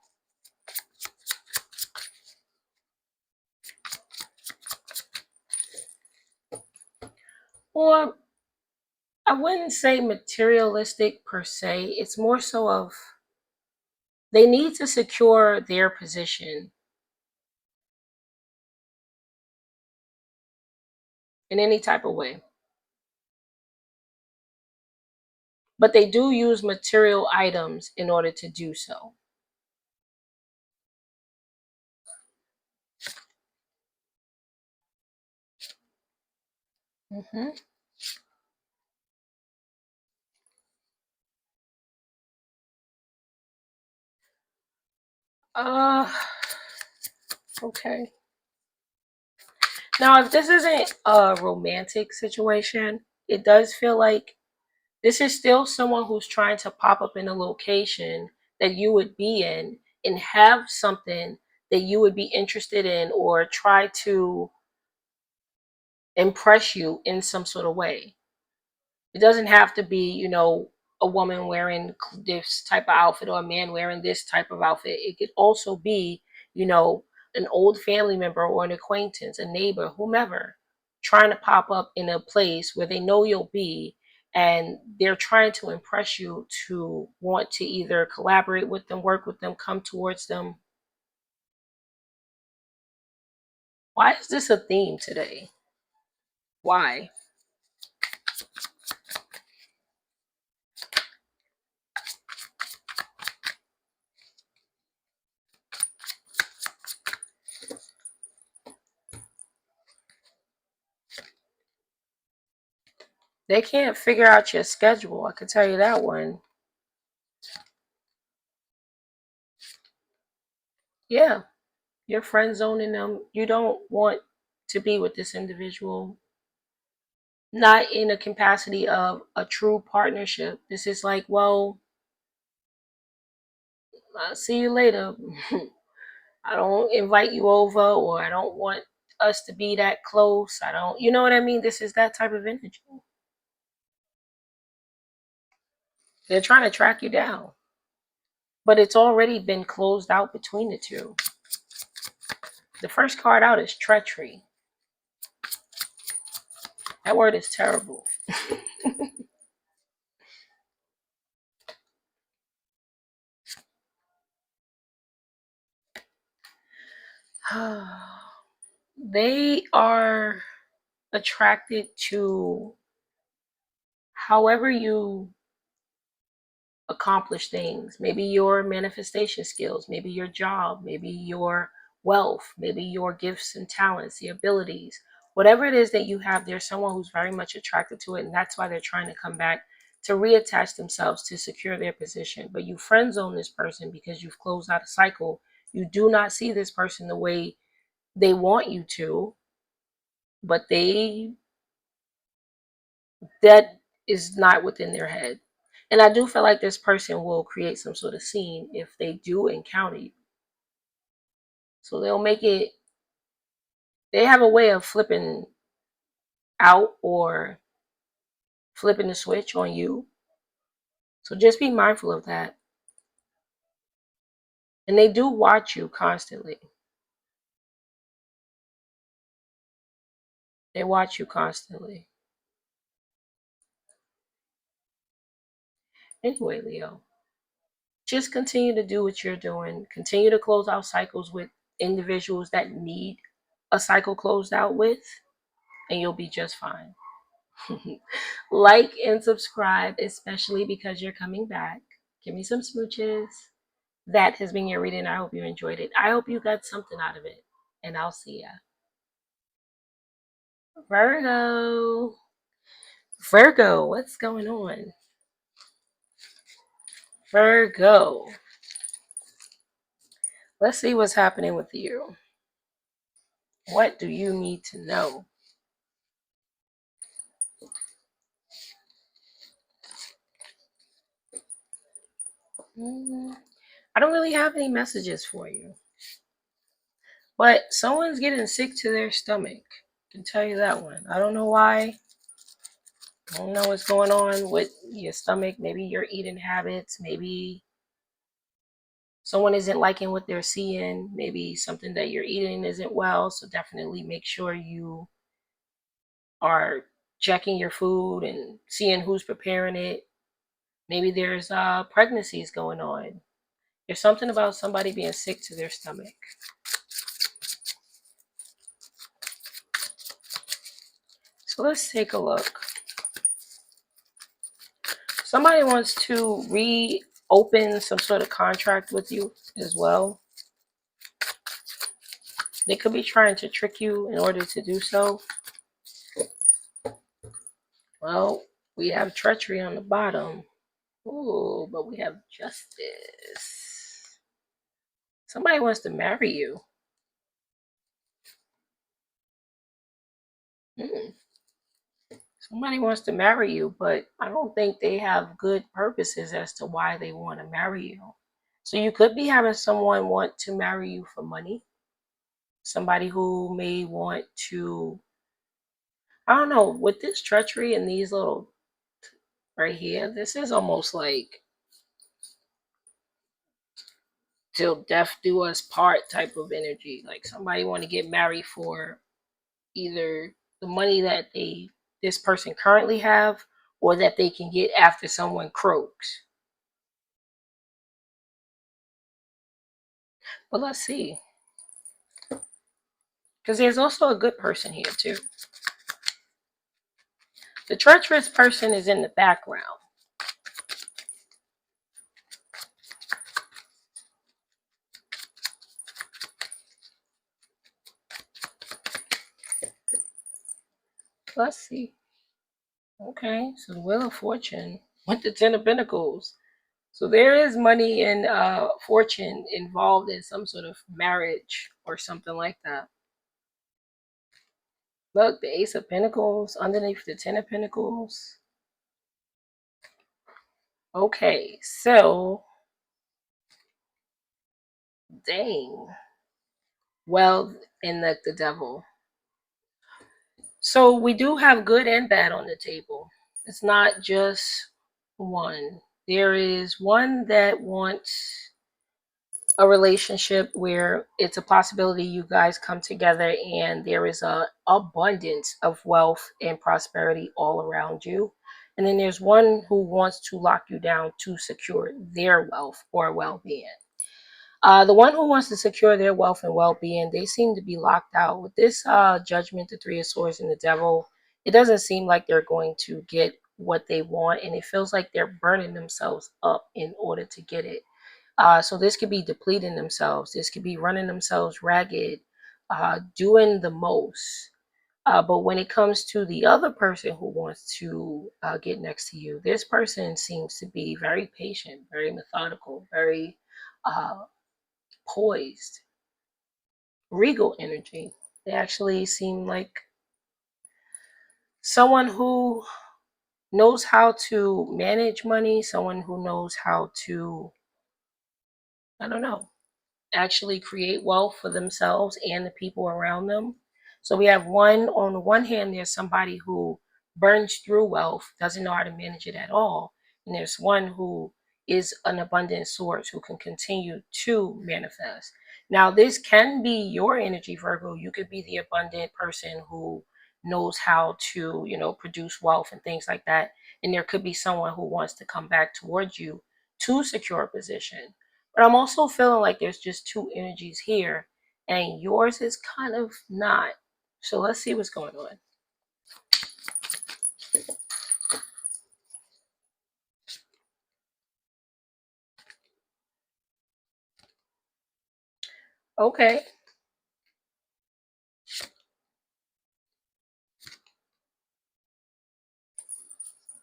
Or I wouldn't say materialistic per se. It's more so of they need to secure their position in any type of way. But they do use material items in order to do so. Mm-hmm. Uh, okay. Now, if this isn't a romantic situation, it does feel like this is still someone who's trying to pop up in a location that you would be in and have something that you would be interested in or try to impress you in some sort of way. It doesn't have to be, a woman wearing this type of outfit or a man wearing this type of outfit. It could also be, you know, an old family member or an acquaintance, a neighbor, whomever, trying to pop up in a place where they know you'll be and they're trying to impress you to want to either collaborate with them, work with them, come towards them. Why is this a theme today? Why? They can't figure out your schedule. I can tell you that one. Yeah, you're friend zoning them. You don't want to be with this individual, not in a capacity of a true partnership. This is like, well, I'll see you later. I don't invite you over, or I don't want us to be that close. I don't, you know what I mean? This is that type of energy. They're trying to track you down, but it's already been closed out between the two. The first card out is treachery. That word is terrible. They are attracted to however you accomplish things. Maybe your manifestation skills, maybe your job, maybe your wealth, maybe your gifts and talents, the abilities. Whatever it is that you have, there's someone who's very much attracted to it, and that's why they're trying to come back to reattach themselves to secure their position. But you friend zone this person because you've closed out a cycle. You do not see this person the way they want you to, but that is not within their head. And I do feel like this person will create some sort of scene if they do encounter you. So they'll make it, they have a way of flipping out or flipping the switch on you. So just be mindful of that. And they do watch you constantly. They watch you constantly. Anyway, Leo, just continue to do what you're doing. Continue to close out cycles with individuals that need a cycle closed out with, and you'll be just fine. Like and subscribe, especially because you're coming back. Give me some smooches. That has been your reading. I hope you enjoyed it. I hope you got something out of it. And I'll see ya. Virgo. Virgo, what's going on? Virgo. Let's see what's happening with you. What do you need to know? I don't really have any messages for you. But someone's getting sick to their stomach. I can tell you that one. I don't know why. I don't know what's going on with your stomach. Maybe your eating habits. Maybe someone isn't liking what they're seeing. Maybe something that you're eating isn't well. So definitely make sure you are checking your food and seeing who's preparing it. Maybe there's pregnancies going on. There's something about somebody being sick to their stomach. So let's take a look. Somebody wants to reopen some sort of contract with you as well. They could be trying to trick you in order to do so. Well, we have treachery on the bottom. Ooh, but we have justice. Somebody wants to marry you. Somebody wants to marry you, but I don't think they have good purposes as to why they want to marry you. So you could be having someone want to marry you for money. Somebody who may want to, I don't know, with this treachery and these little right here, this is almost like till death do us part type of energy. Like somebody want to get married for either the money that this person currently have or that they can get after someone croaks. But let's see. Because there's also a good person here too. The treacherous person is in the background. Let's see. Okay, so the Wheel of Fortune with the Ten of Pentacles. So there is money and fortune involved in some sort of marriage or something like that. Look, the Ace of Pentacles underneath the Ten of Pentacles. Okay, so dang. Well, and the Devil. So we do have good and bad on the table. It's not just one. There is one that wants a relationship where it's a possibility you guys come together and there is a abundance of wealth and prosperity all around you. And then there's one who wants to lock you down to secure their wealth or well-being. The one who wants to secure their wealth and well-being, they seem to be locked out. With this Judgment, the Three of Swords, and the Devil, it doesn't seem like they're going to get what they want, and it feels like they're burning themselves up in order to get it. So this could be depleting themselves. This could be running themselves ragged, doing the most. But when it comes to the other person who wants to get next to you, this person seems to be very patient, very methodical, very poised, regal energy. They actually seem like someone who knows how to manage money, someone who knows how to, I don't know, actually create wealth for themselves and the people around them. So we have one, on the one hand, there's somebody who burns through wealth, doesn't know how to manage it at all. And there's one who is an abundant source who can continue to manifest. Now, this can be your energy, Virgo. You could be the abundant person who knows how to, produce wealth and things like that. And there could be someone who wants to come back towards you to secure a position. But I'm also feeling like there's just two energies here, and yours is kind of not. So let's see what's going on. Okay.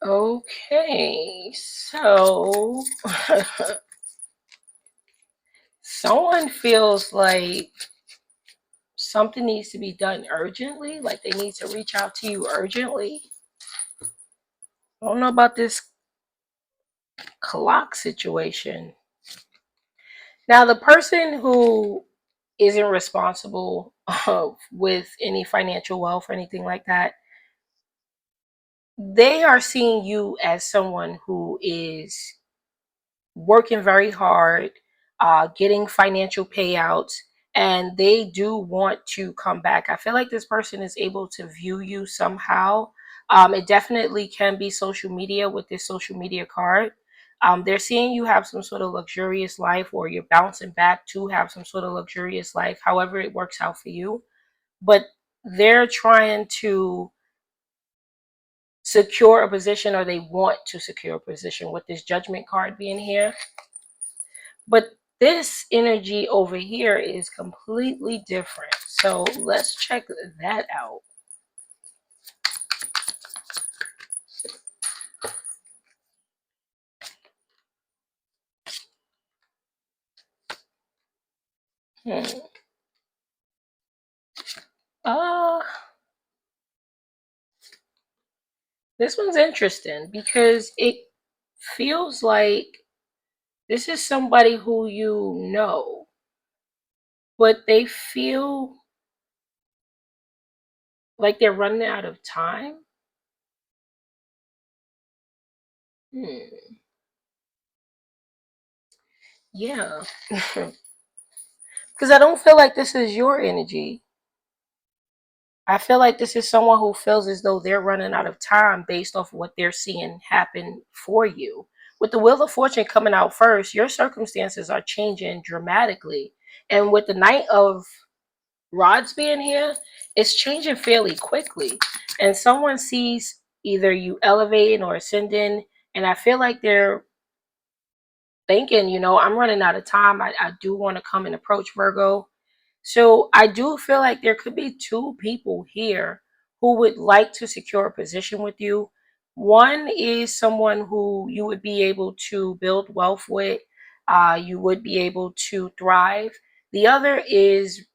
Okay, so someone feels like something needs to be done urgently, like they need to reach out to you urgently. I don't know about this clock situation. Now, the person who isn't responsible with any financial wealth or anything like that, they are seeing you as someone who is working very hard, getting financial payouts, and they do want to come back. I feel like this person is able to view you somehow. It definitely can be social media with this social media card. They're seeing you have some sort of luxurious life, or you're bouncing back to have some sort of luxurious life, however it works out for you. But they're trying to secure a position, or they want to secure a position with this judgment card being here. But this energy over here is completely different. So let's check that out. Hmm. Uh, this one's interesting because it feels like this is somebody who you know, but they feel like they're running out of time. Hmm. Yeah. Because I don't feel like this is your energy. I feel like this is someone who feels as though they're running out of time based off what they're seeing happen for you. With the Wheel of Fortune coming out first, your circumstances are changing dramatically. And with the Knight of Rods being here, it's changing fairly quickly. And someone sees either you elevating or ascending, and I feel like they're thinking, I'm running out of time. I do want to come and approach Virgo. So I do feel like there could be two people here who would like to secure a position with you. One is someone who you would be able to build wealth with, you would be able to thrive. The other is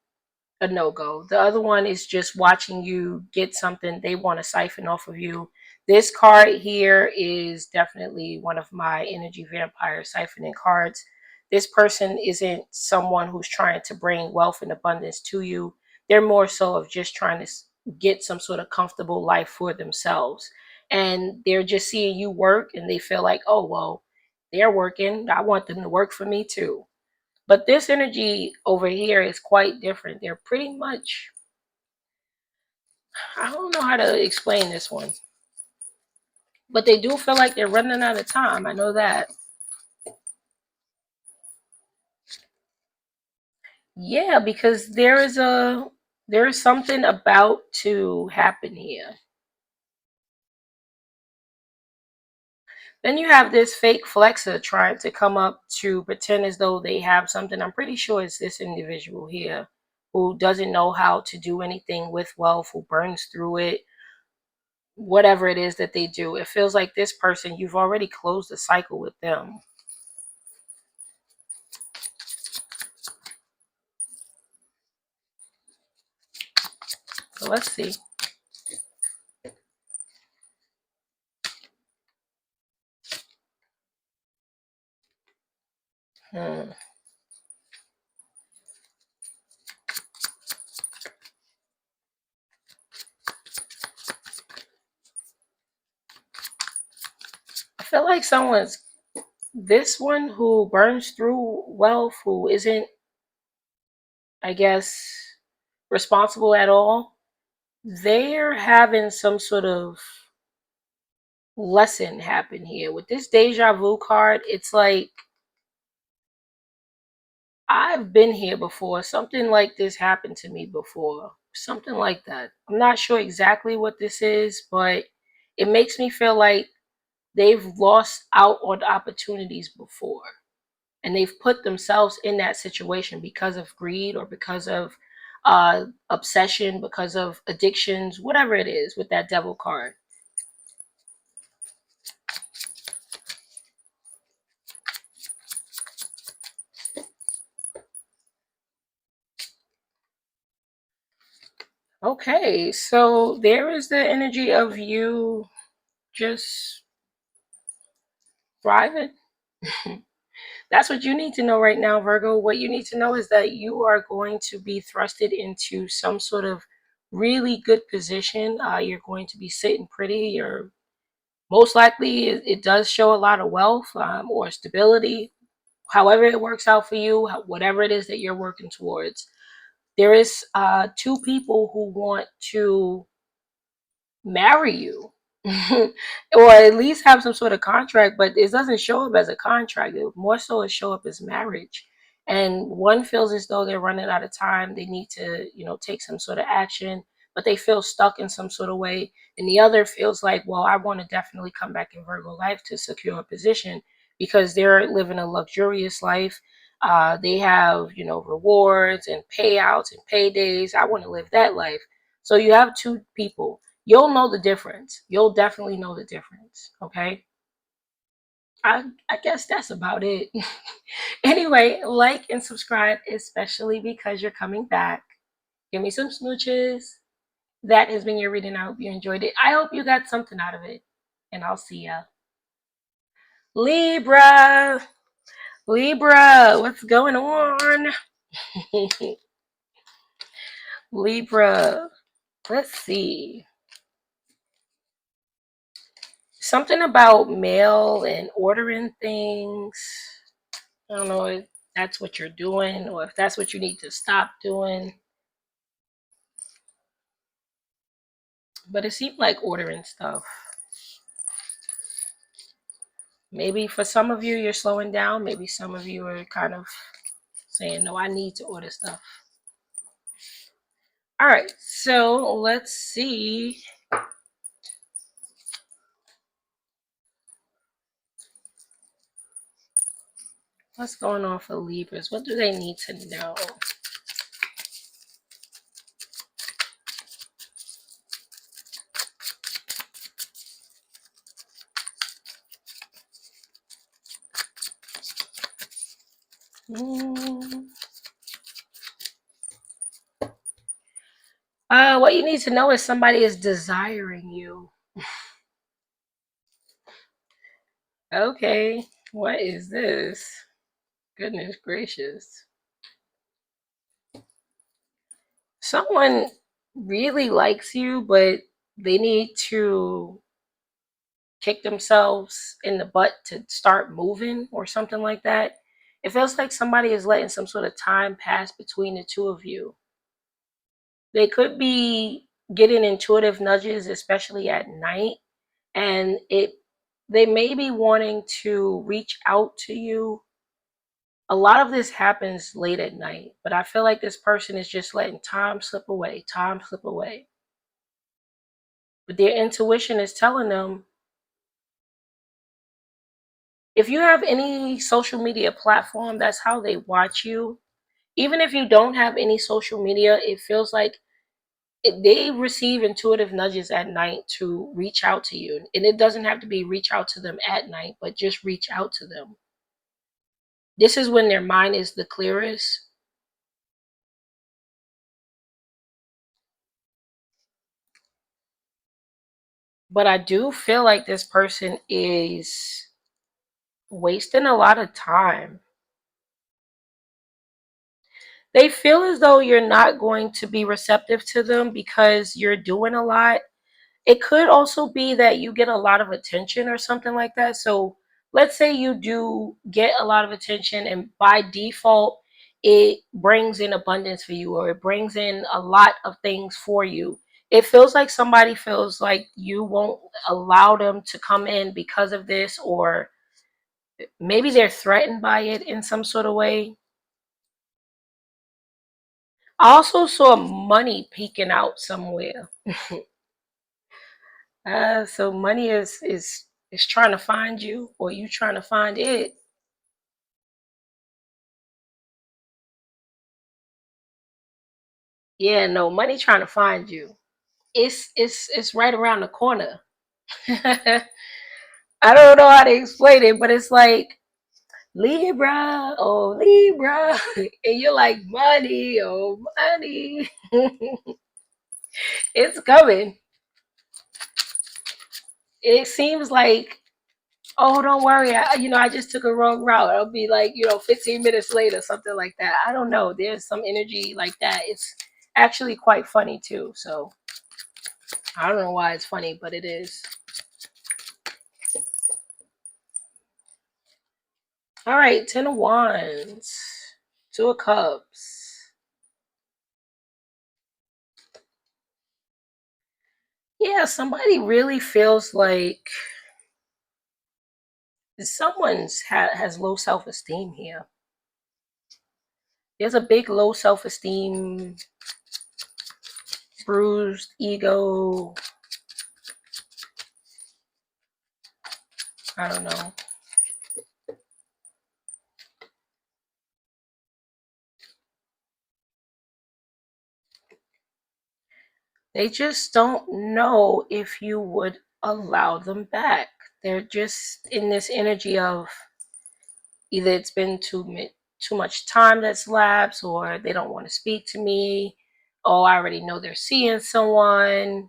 a no-go. The other one is just watching you get something they want to siphon off of you. This card here is definitely one of my energy vampire siphoning cards. This person isn't someone who's trying to bring wealth and abundance to you. They're more so of just trying to get some sort of comfortable life for themselves. And they're just seeing you work and they feel like, oh, well, they're working. I want them to work for me too. But this energy over here is quite different. They're pretty much, I don't know how to explain this one, but they do feel like they're running out of time. I know that. Yeah, because there is something about to happen here. Then you have this fake flexer trying to come up to pretend as though they have something. I'm pretty sure it's this individual here who doesn't know how to do anything with wealth, who burns through it, whatever it is that they do. It feels like this person, you've already closed the cycle with them. So let's see. Hmm. I feel like this one who burns through wealth, who isn't, I guess, responsible at all, they're having some sort of lesson happen here. With this deja vu card, it's like I've been here before. Something like this happened to me before. Something like that. I'm not sure exactly what this is, but it makes me feel like they've lost out on opportunities before. And they've put themselves in that situation because of greed or because of obsession, because of addictions, whatever it is with that devil card. Okay, so there is the energy of you just thriving. That's what you need to know right now, Virgo. What you need to know is that you are going to be thrusted into some sort of really good position. You're going to be sitting pretty. You're most likely, it does show a lot of wealth or stability. However it works out for you, whatever it is that you're working towards. There is two people who want to marry you or at least have some sort of contract, but it doesn't show up as a contract. It more so it show up as marriage. And one feels as though they're running out of time. They need to, take some sort of action, but they feel stuck in some sort of way. And the other feels like, well, I want to definitely come back in Virgo life to secure a position because they're living a luxurious life. They have, rewards and payouts and paydays. I want to live that life. So you have two people. You'll know the difference. You'll definitely know the difference. Okay. I guess that's about it. Anyway, like and subscribe, especially because you're coming back. Give me some smooches. That has been your reading. I hope you enjoyed it. I hope you got something out of it. And I'll see ya. Libra. Libra, what's going on? Libra. Let's see. Something about mail and ordering things. I don't know if that's what you're doing or if that's what you need to stop doing. But it seemed like ordering stuff. Maybe for some of you, you're slowing down. Maybe some of you are kind of saying, no, I need to order stuff. All right, so let's see. What's going on for Libras? What do they need to know? What you need to know is somebody is desiring you. Okay, what is this? Goodness gracious. Someone really likes you, but they need to kick themselves in the butt to start moving or something like that. It feels like somebody is letting some sort of time pass between the two of you. They could be getting intuitive nudges, especially at night, and they may be wanting to reach out to you. A lot of this happens late at night, but I feel like this person is just letting time slip away, time slip away. But their intuition is telling them, if you have any social media platform, that's how they watch you. Even if you don't have any social media, it feels like they receive intuitive nudges at night to reach out to you. And it doesn't have to be reach out to them at night, but just reach out to them. This is when their mind is the clearest. But I do feel like this person is wasting a lot of time. They feel as though you're not going to be receptive to them because you're doing a lot. It could also be that you get a lot of attention or something like that. So let's say you do get a lot of attention and by default, it brings in abundance for you or it brings in a lot of things for you. It feels like somebody feels like you won't allow them to come in because of this, or maybe they're threatened by it in some sort of way. I also saw money peeking out somewhere. So money is trying to find you, or you trying to find it. Yeah, no, money trying to find you. It's right around the corner. I don't know how to explain it, but it's like Libra, oh Libra, and you're like money, oh money. It's coming. It seems like Oh, don't worry. I just took a wrong route. It'll be like, 15 minutes later, something like that. I don't know. There's some energy like that. It's actually quite funny too. So I don't know why it's funny, but it is. All right, 10 of Wands, 2 of Cups. Yeah, somebody really feels like someone's has low self-esteem here. There's a big low self-esteem, bruised ego. I don't know. They just don't know if you would allow them back. They're just in this energy of either it's been too much time that's lapsed, or they don't want to speak to me. Oh, I already know they're seeing someone,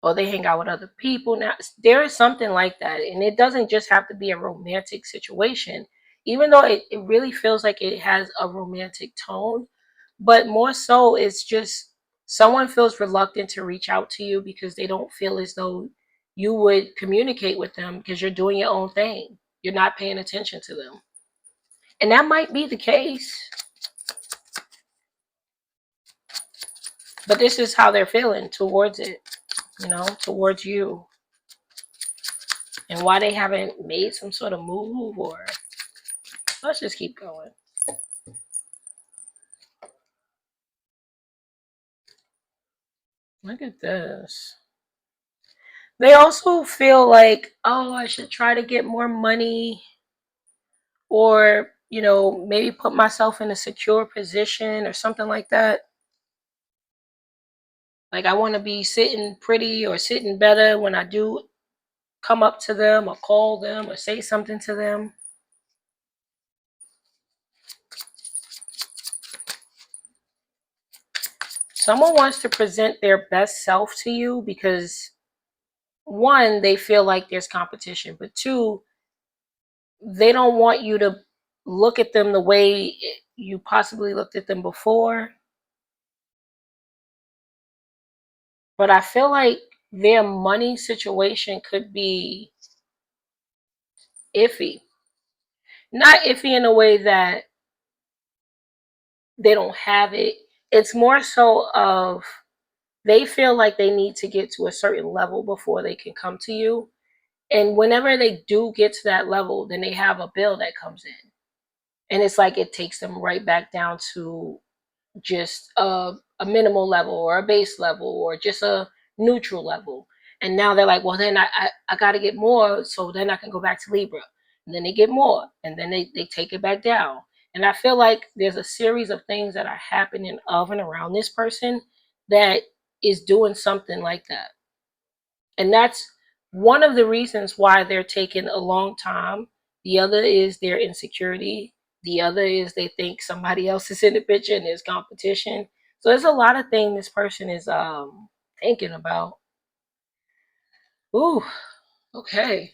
or they hang out with other people. Now, there is something like that, and it doesn't just have to be a romantic situation, even though it really feels like it has a romantic tone. But more so, it's just someone feels reluctant to reach out to you because they don't feel as though you would communicate with them because you're doing your own thing. You're not paying attention to them. And that might be the case, but this is how they're feeling towards it, towards you. And why they haven't made some sort of move, or let's just keep going. Look at this. They also feel like, oh, I should try to get more money, or, maybe put myself in a secure position or something like that. Like, I want to be sitting pretty or sitting better when I do come up to them or call them or say something to them. Someone wants to present their best self to you because, one, they feel like there's competition, but two, they don't want you to look at them the way you possibly looked at them before. But I feel like their money situation could be iffy. Not iffy in a way that they don't have it. It's more so of they feel like they need to get to a certain level before they can come to you. And whenever they do get to that level, then they have a bill that comes in. And it's like it takes them right back down to just a minimal level or a base level or just a neutral level. And now they're like, well, then I got to get more so then I can go back to Libra. And then they get more and then they take it back down. And I feel like there's a series of things that are happening of and around this person that is doing something like that. And that's one of the reasons why they're taking a long time. The other is their insecurity. The other is they think somebody else is in the picture and there's competition. So there's a lot of things this person is thinking about. Ooh, okay.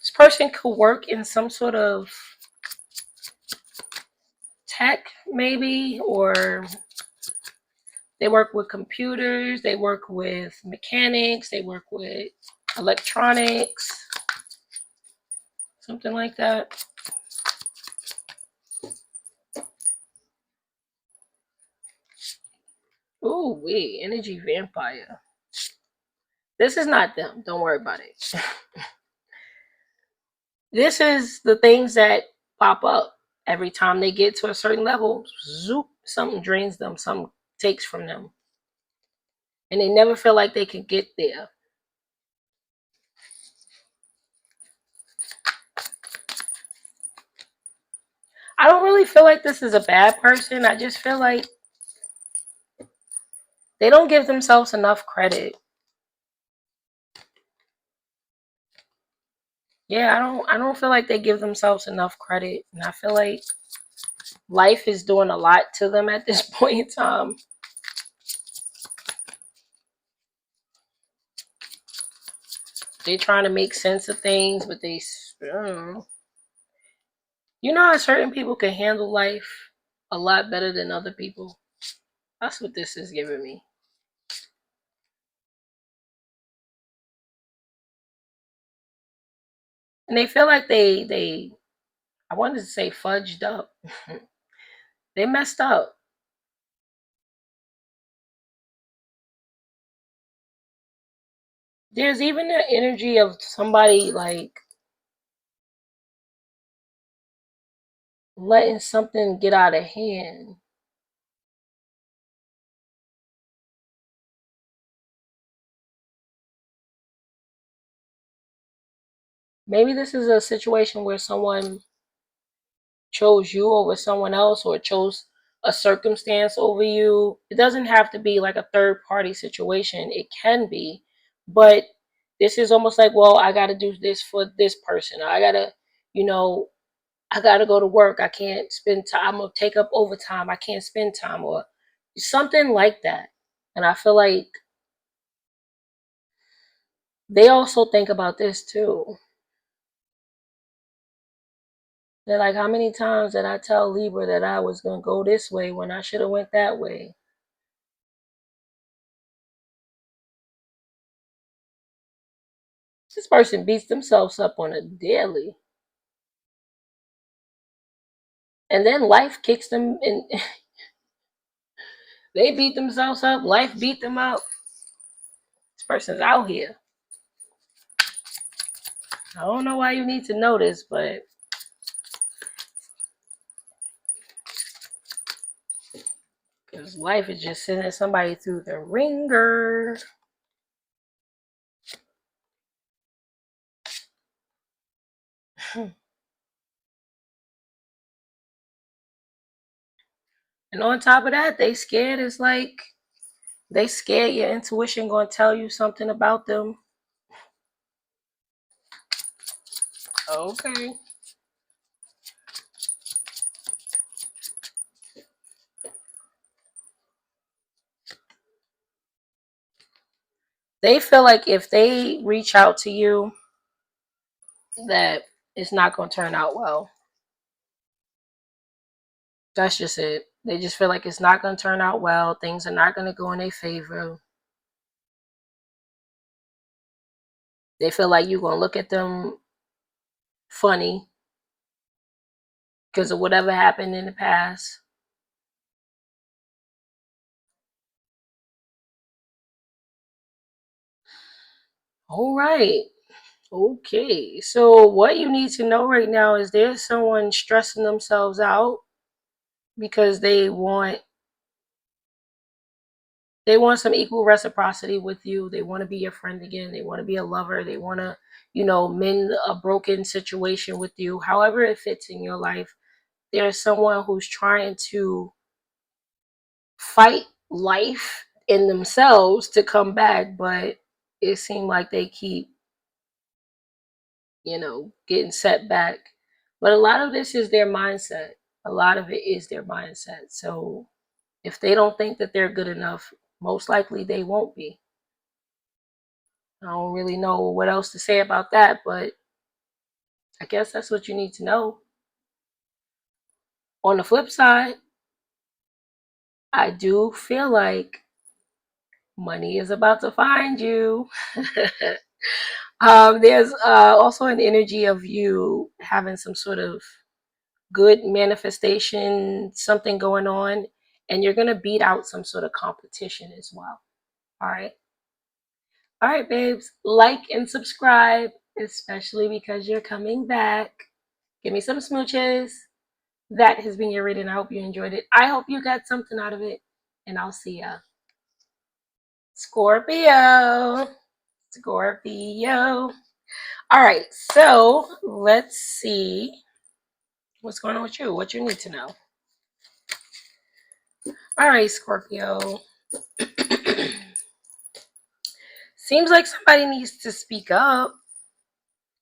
This person could work in some sort of tech, maybe, or they work with computers, they work with mechanics, they work with electronics, something like that. Ooh, wait, energy vampire. This is not them. Don't worry about it. This is the things that pop up every time they get to a certain level. Zoop, something drains them, something takes from them. And they never feel like they can get there. I don't really feel like this is a bad person. I just feel like they don't give themselves enough credit. Yeah, I don't feel like they give themselves enough credit. And I feel like life is doing a lot to them at this point in time. They're trying to make sense of things, but they, I don't know. You know how certain people can handle life a lot better than other people? That's what this is giving me. And they feel like they I wanted to say fudged up. They messed up. There's even the energy of somebody like letting something get out of hand. Maybe this is a situation where someone chose you over someone else or chose a circumstance over you. It doesn't have to be like a third party situation. It can be, but this is almost like, well, I got to do this for this person. I got to, you know, I got to go to work. I can't spend time. I'm going to take up overtime. I can't spend time or something like that. And I feel like they also think about this too. They're like, how many times did I tell Libra that I was going to go this way when I should have went that way? This person beats themselves up on a daily. And then life kicks them and they beat themselves up. Life beat them up. This person's out here. I don't know why you need to know this, but because life is just sending somebody through the ringer. And on top of that, they scared. It's like they scared your intuition gonna tell you something about them. Okay. They feel like if they reach out to you, that it's not gonna turn out well. That's just it. They just feel like it's not gonna turn out well. Things are not gonna go in their favor. They feel like you're gonna look at them funny because of whatever happened in the past. All right. Okay. So what you need to know right now is there's someone stressing themselves out because they want some equal reciprocity with you. They want to be your friend again. They want to be a lover. They want to, mend a broken situation with you. However it fits in your life. There's someone who's trying to fight life in themselves to come back, but it seemed like they keep, getting set back. But a lot of this is their mindset. A lot of it is their mindset. So if they don't think that they're good enough, most likely they won't be. I don't really know what else to say about that, but I guess that's what you need to know. On the flip side, I do feel like money is about to find you. There's also an energy of you having some sort of good manifestation, something going on, and you're going to beat out some sort of competition as well. All right. All right, babes. Like and subscribe, especially because you're coming back. Give me some smooches. That has been your reading. I hope you enjoyed it. I hope you got something out of it. And I'll see ya. Scorpio. Scorpio. All right. So let's see what's going on with you. What you need to know. All right, Scorpio. Seems like somebody needs to speak up.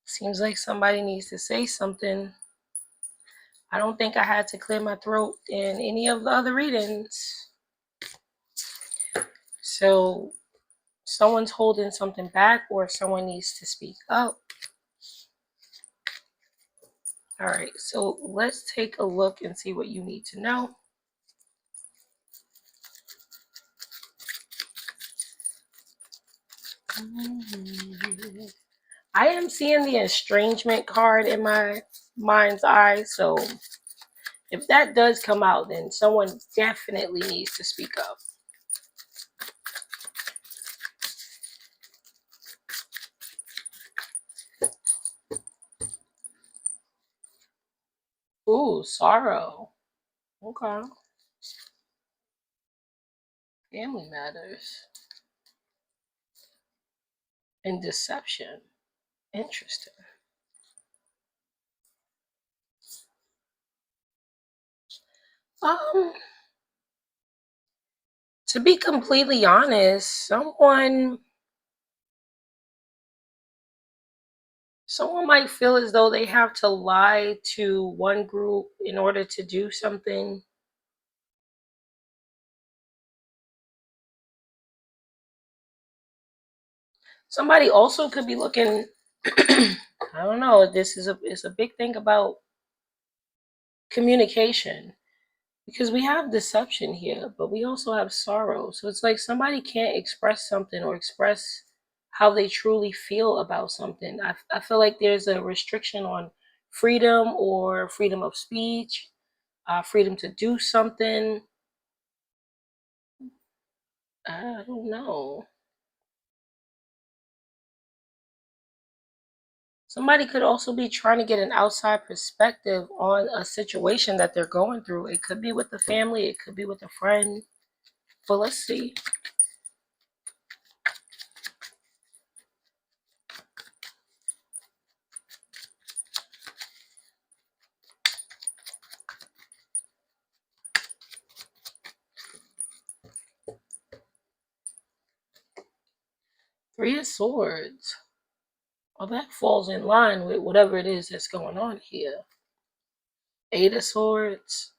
Seems like somebody needs to say something. I don't think I had to clear my throat in any of the other readings. So someone's holding something back, or someone needs to speak up. All right, so let's take a look and see what you need to know. I am seeing the estrangement card in my mind's eye, so if that does come out, then someone definitely needs to speak up. Ooh, sorrow. Okay. Family matters. And deception. Interesting. Um, to be completely honest, someone might feel as though they have to lie to one group in order to do something. Somebody also could be looking I don't know, this is it's a big thing about communication, because we have deception here, but we also have sorrow. So it's like somebody can't express something or express how they truly feel about something. I feel like there's a restriction on freedom or freedom of speech, freedom to do something. I don't know. Somebody could also be trying to get an outside perspective on a situation that they're going through. It could be with the family, it could be with a friend. But let's see. Three of Swords. Well, that falls in line with whatever it is that's going on here. Eight of Swords.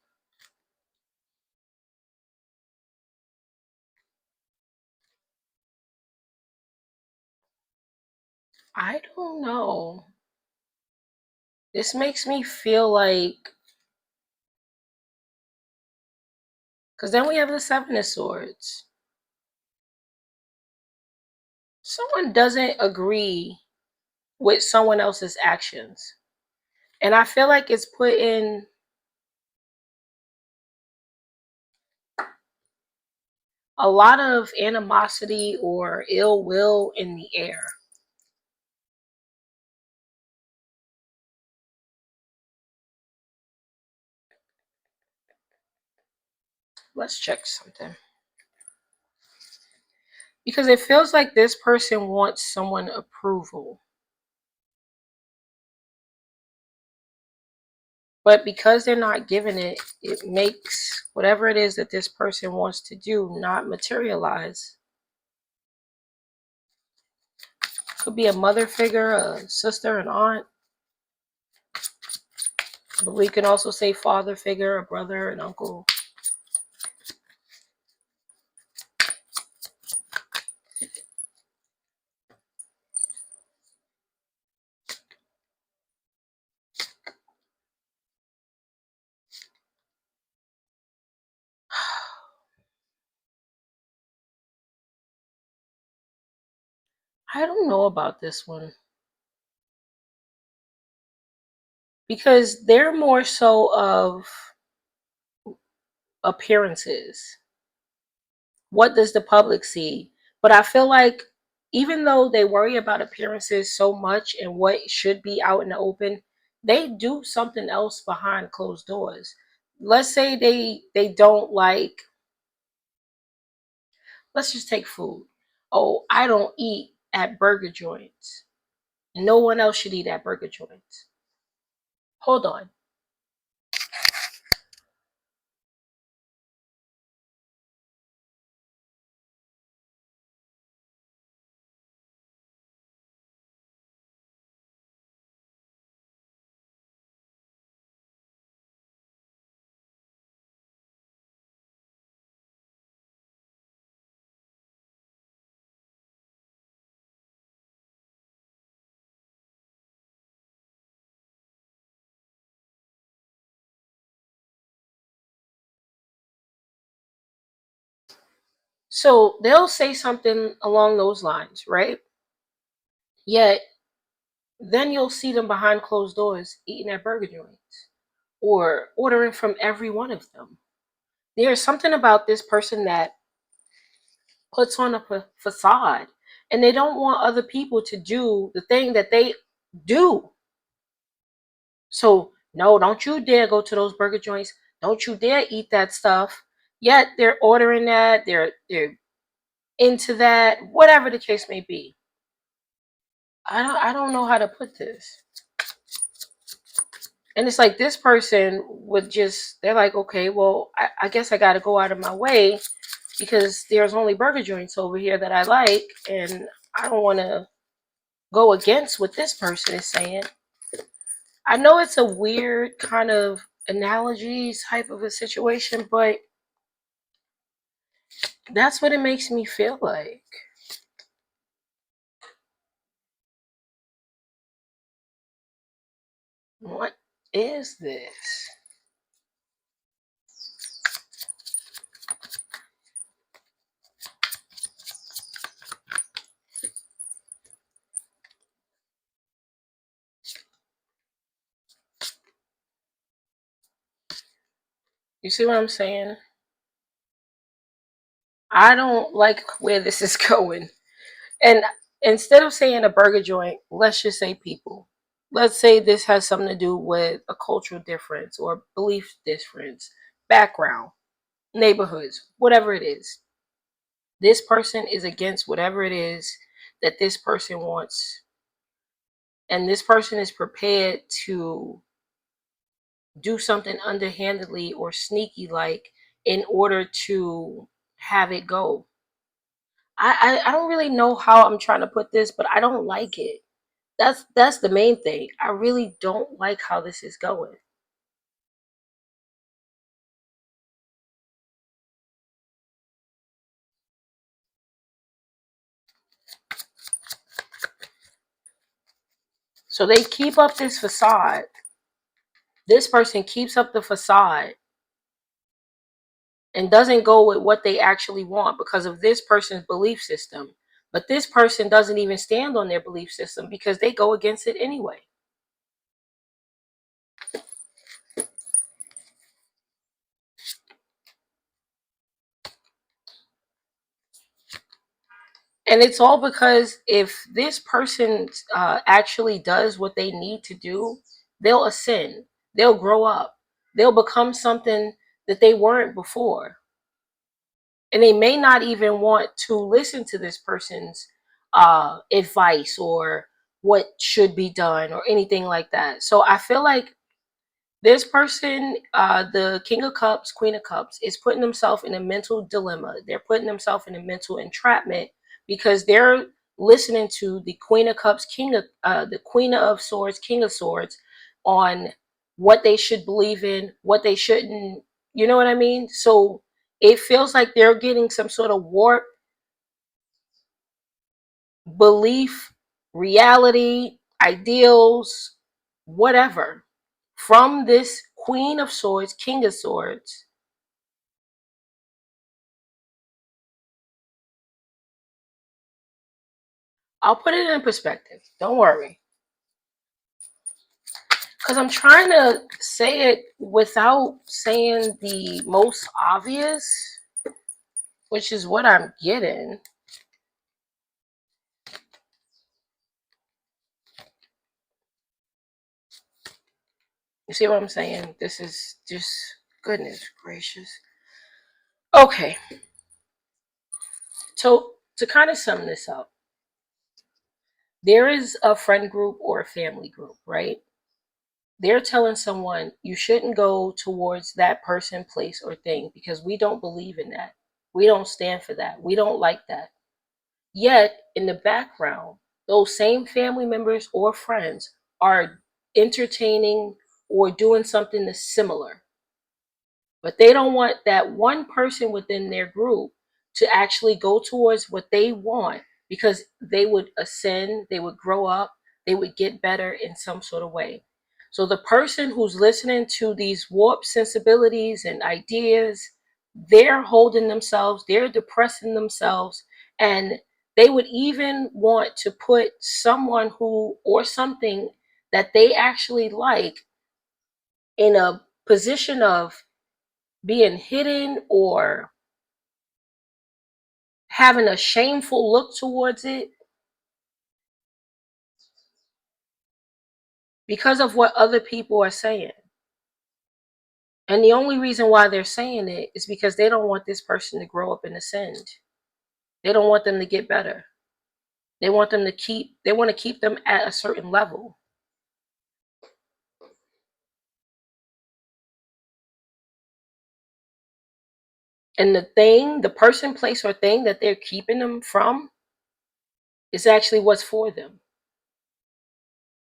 I don't know. This makes me feel like, because then we have the Seven of Swords. Someone doesn't agree with someone else's actions. And I feel like it's putting a lot of animosity or ill will in the air. Let's check something. Because it feels like this person wants someone approval. But because they're not giving it, it makes whatever it is that this person wants to do not materialize. Could be a mother figure, a sister, an aunt. But we can also say father figure, a brother, an uncle. I don't know about this one. Because they're more so of appearances. What does the public see? But I feel like even though they worry about appearances so much and what should be out in the open, they do something else behind closed doors. Let's say they don't like, let's just take food. Oh, I don't eat at burger joints. No one else should eat at burger joints. Hold on. So they'll say something along those lines, right? Yet then you'll see them behind closed doors eating at burger joints or ordering from every one of them. There's something about this person that puts on a facade, and they don't want other people to do the thing that they do. So, no, don't you dare go to those burger joints. Don't you dare eat that stuff. Yet they're ordering that, they're into that, whatever the case may be. I don't know how to put this. And it's like this person would just, they're like, okay, well, I guess I got to go out of my way because there's only burger joints over here that I like, and I don't want to go against what this person is saying. I know it's a weird kind of analogy type of a situation, but that's what it makes me feel like. What is this? You see what I'm saying? I don't like where this is going. And instead of saying a burger joint, let's just say people. Let's say this has something to do with a cultural difference or belief difference, background, neighborhoods, whatever it is. This person is against whatever it is that this person wants. And this person is prepared to do something underhandedly or sneaky like in order to have it go. I don't really know how I'm trying to put this, but I don't like it. That's the main thing. I really don't like how this is going. So they keep up this facade. This person keeps up the facade and doesn't go with what they actually want because of this person's belief system. But this person doesn't even stand on their belief system because they go against it anyway. And it's all because if this person actually does what they need to do, they'll ascend, they'll grow up, they'll become something that they weren't before. And they may not even want to listen to this person's advice or what should be done or anything like that. So I feel like this person, the King of Cups, Queen of Cups, is putting themselves in a mental dilemma. They're putting themselves in a mental entrapment because they're listening to the Queen of Cups, the Queen of Swords, King of Swords, on what they should believe in, what they shouldn't. You know what I mean? So it feels like they're getting some sort of warped belief, reality, ideals, whatever, from this Queen of Swords, King of Swords. I'll put it in perspective. Don't worry. Because I'm trying to say it without saying the most obvious, which is what I'm getting. You see what I'm saying? This is just, goodness gracious. Okay. So to kind of sum this up, there is a friend group or a family group, right? They're telling someone you shouldn't go towards that person, place, or thing because we don't believe in that. We don't stand for that. We don't like that. Yet, in the background, those same family members or friends are entertaining or doing something that's similar. But they don't want that one person within their group to actually go towards what they want because they would ascend, they would grow up, they would get better in some sort of way. So the person who's listening to these warped sensibilities and ideas, they're holding themselves, they're depressing themselves, and they would even want to put someone who or something that they actually like in a position of being hidden or having a shameful look towards it because of what other people are saying. And the only reason why they're saying it is because they don't want this person to grow up and ascend. They don't want them to get better. They want to keep them at a certain level. And the person, place, or thing that they're keeping them from is actually what's for them.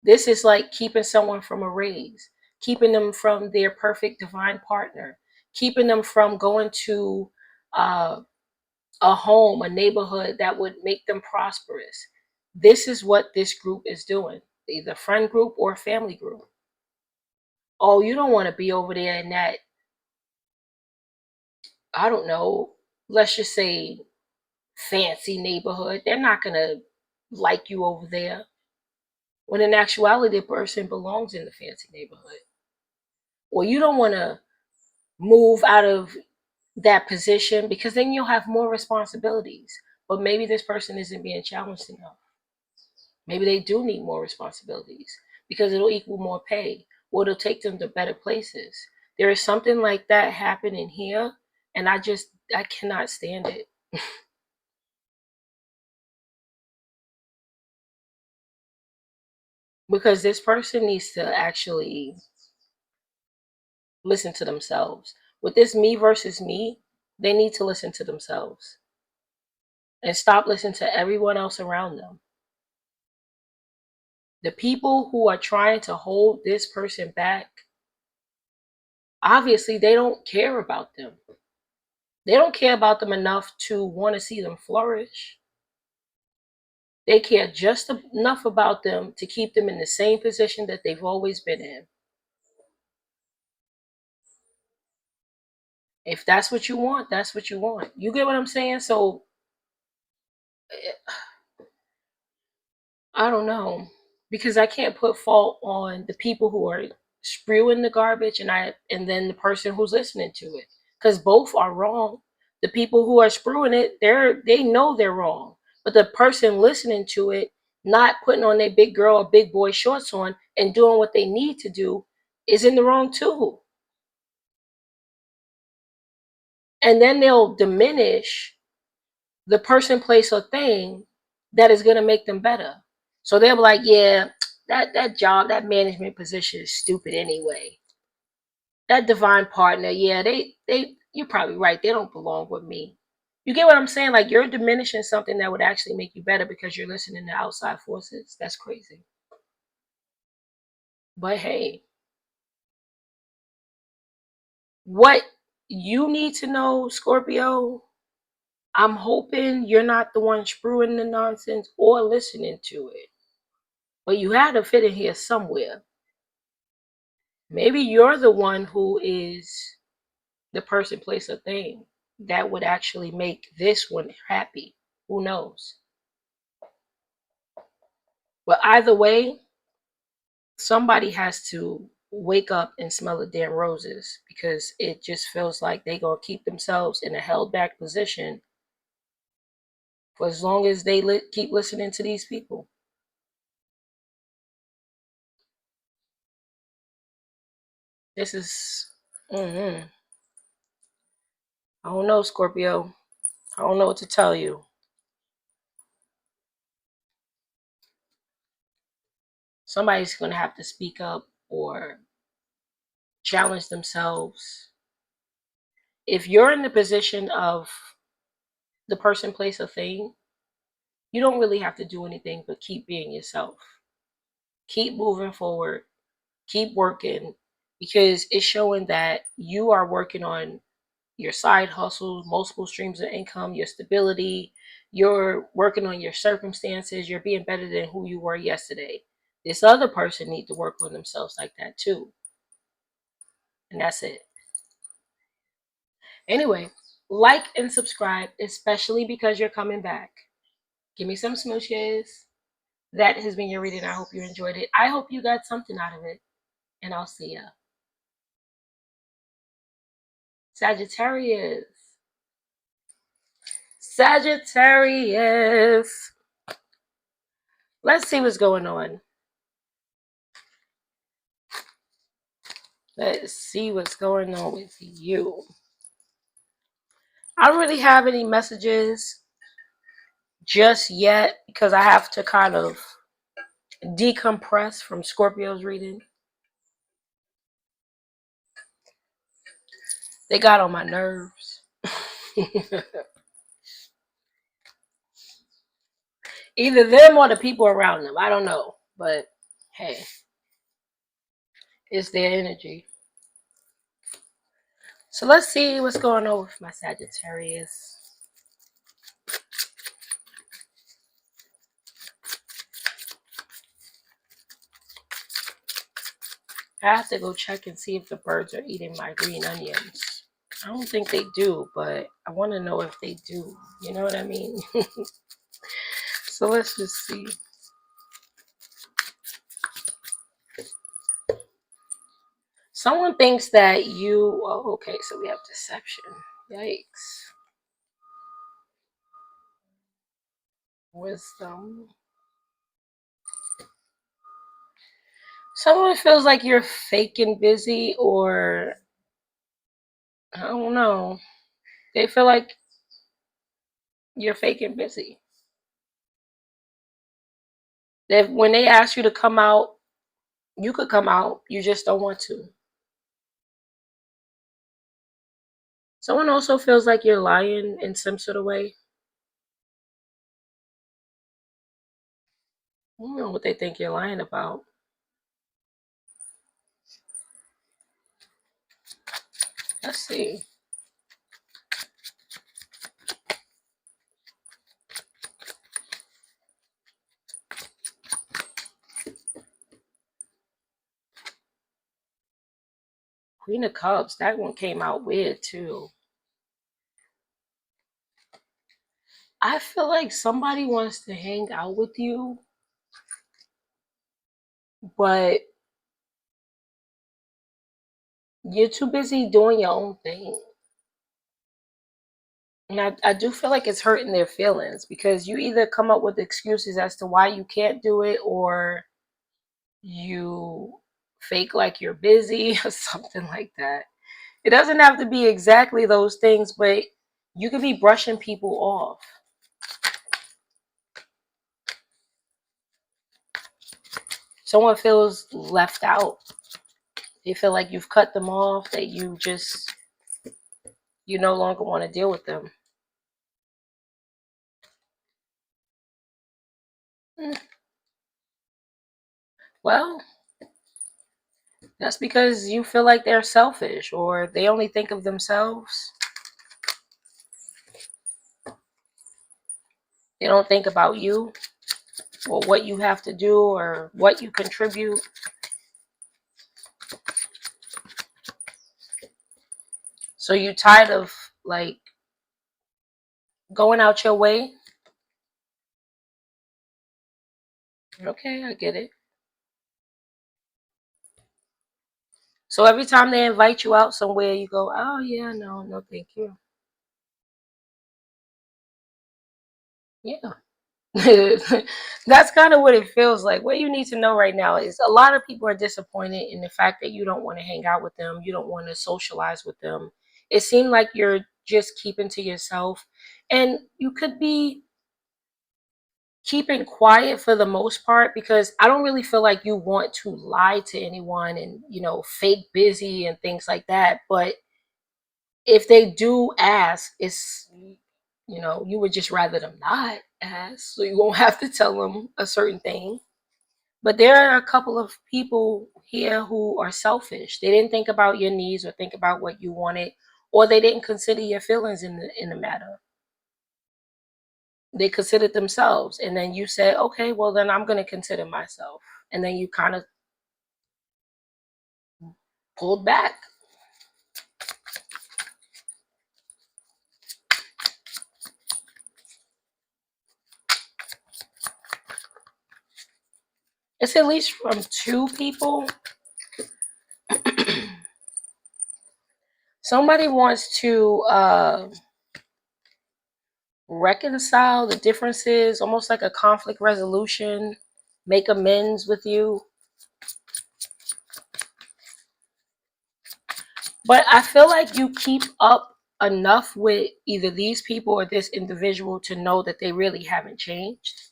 This is like keeping someone from a raise, keeping them from their perfect divine partner, keeping them from going to uh, a home, a neighborhood that would make them prosperous. This is what this group is doing, either friend group or family group. Oh, you don't want to be over there in that, I don't know, let's just say fancy neighborhood. They're not going to like you over there. When in actuality, the person belongs in the fancy neighborhood. Or you don't want to move out of that position because then you'll have more responsibilities. But maybe this person isn't being challenged enough. Maybe they do need more responsibilities because it'll equal more pay or it'll take them to better places. There is something like that happening here, and I cannot stand it. Because this person needs to actually listen to themselves. With this me versus me, they need to listen to themselves and stop listening to everyone else around them. The people who are trying to hold this person back, obviously they don't care about them. They don't care about them enough to want to see them flourish. They care just enough about them to keep them in the same position that they've always been in. If that's what you want, that's what you want. You get what I'm saying? So I don't know, because I can't put fault on the people who are spewing the garbage and then the person who's listening to it, because both are wrong. The people who are spewing it, they know they're wrong, but the person listening to it, not putting on their big girl or big boy shorts on and doing what they need to do, is in the wrong too. And then they'll diminish the person, place, or thing that is going to make them better. So they'll be like, yeah, that job, that management position is stupid anyway. That divine partner, yeah, you're probably right. They don't belong with me. You get what I'm saying? Like, you're diminishing something that would actually make you better because you're listening to outside forces. That's crazy. But hey, what you need to know, Scorpio, I'm hoping you're not the one spewing the nonsense or listening to it. But you had to fit in here somewhere. Maybe you're the one who is the person, place, or thing that would actually make this one happy. Who knows? But either way, somebody has to wake up and smell the damn roses, because it just feels like they're going to keep themselves in a held back position for as long as they keep listening to these people. This is, I don't know, Scorpio. I don't know what to tell you. Somebody's going to have to speak up or challenge themselves. If you're in the position of the person, place, or thing, you don't really have to do anything but keep being yourself. Keep moving forward. Keep working, because it's showing that you are working on your side hustles, multiple streams of income, your stability. You're working on your circumstances. You're being better than who you were yesterday. This other person needs to work on themselves like that too. And that's it. Anyway, like and subscribe, especially because you're coming back. Give me some smooches. That has been your reading. I hope you enjoyed it. I hope you got something out of it. And I'll see ya. Sagittarius. Sagittarius. Let's see what's going on. Let's see what's going on with you. I don't really have any messages just yet because I have to kind of decompress from Scorpio's reading. They got on my nerves. Either them or the people around them. I don't know. But hey, it's their energy. So let's see what's going on with my Sagittarius. I have to go check and see if the birds are eating my green onions. I don't think they do, but I want to know if they do. You know what I mean? So let's just see. Someone thinks that you... Oh, okay, so we have deception. Yikes. Wisdom. Someone feels like you're faking busy, or I don't know. They feel like you're faking busy. That when they ask you to come out, you could come out. You just don't want to. Someone also feels like you're lying in some sort of way. I don't know what they think you're lying about. Let's see. Queen of Cups. That one came out weird too. I feel like somebody wants to hang out with you, but you're too busy doing your own thing. And I do feel like it's hurting their feelings because you either come up with excuses as to why you can't do it, or you fake like you're busy or something like that. It doesn't have to be exactly those things, but you could be brushing people off. Someone feels left out. They feel like you've cut them off, that you no longer want to deal with them. Well, that's because you feel like they're selfish or they only think of themselves. They don't think about you or what you have to do or what you contribute. So you're tired of like going out your way. Okay, I get it. So every time they invite you out somewhere, you go, oh yeah, no, thank you. Yeah. That's kind of what it feels like. What you need to know right now is a lot of people are disappointed in the fact that you don't want to hang out with them. You don't want to socialize with them. It seemed like you're just keeping to yourself. And you could be keeping quiet for the most part because I don't really feel like you want to lie to anyone and, fake busy and things like that. But if they do ask, it's, you would just rather them not ask, so you won't have to tell them a certain thing. But there are a couple of people here who are selfish. They didn't think about your needs or think about what you wanted, or they didn't consider your feelings in the matter. They considered themselves, and then you said, okay, well then I'm going to consider myself, and then you kind of pulled back. It's at least from two people. Somebody wants to reconcile the differences, almost like a conflict resolution, make amends with you. But I feel like you keep up enough with either these people or this individual to know that they really haven't changed.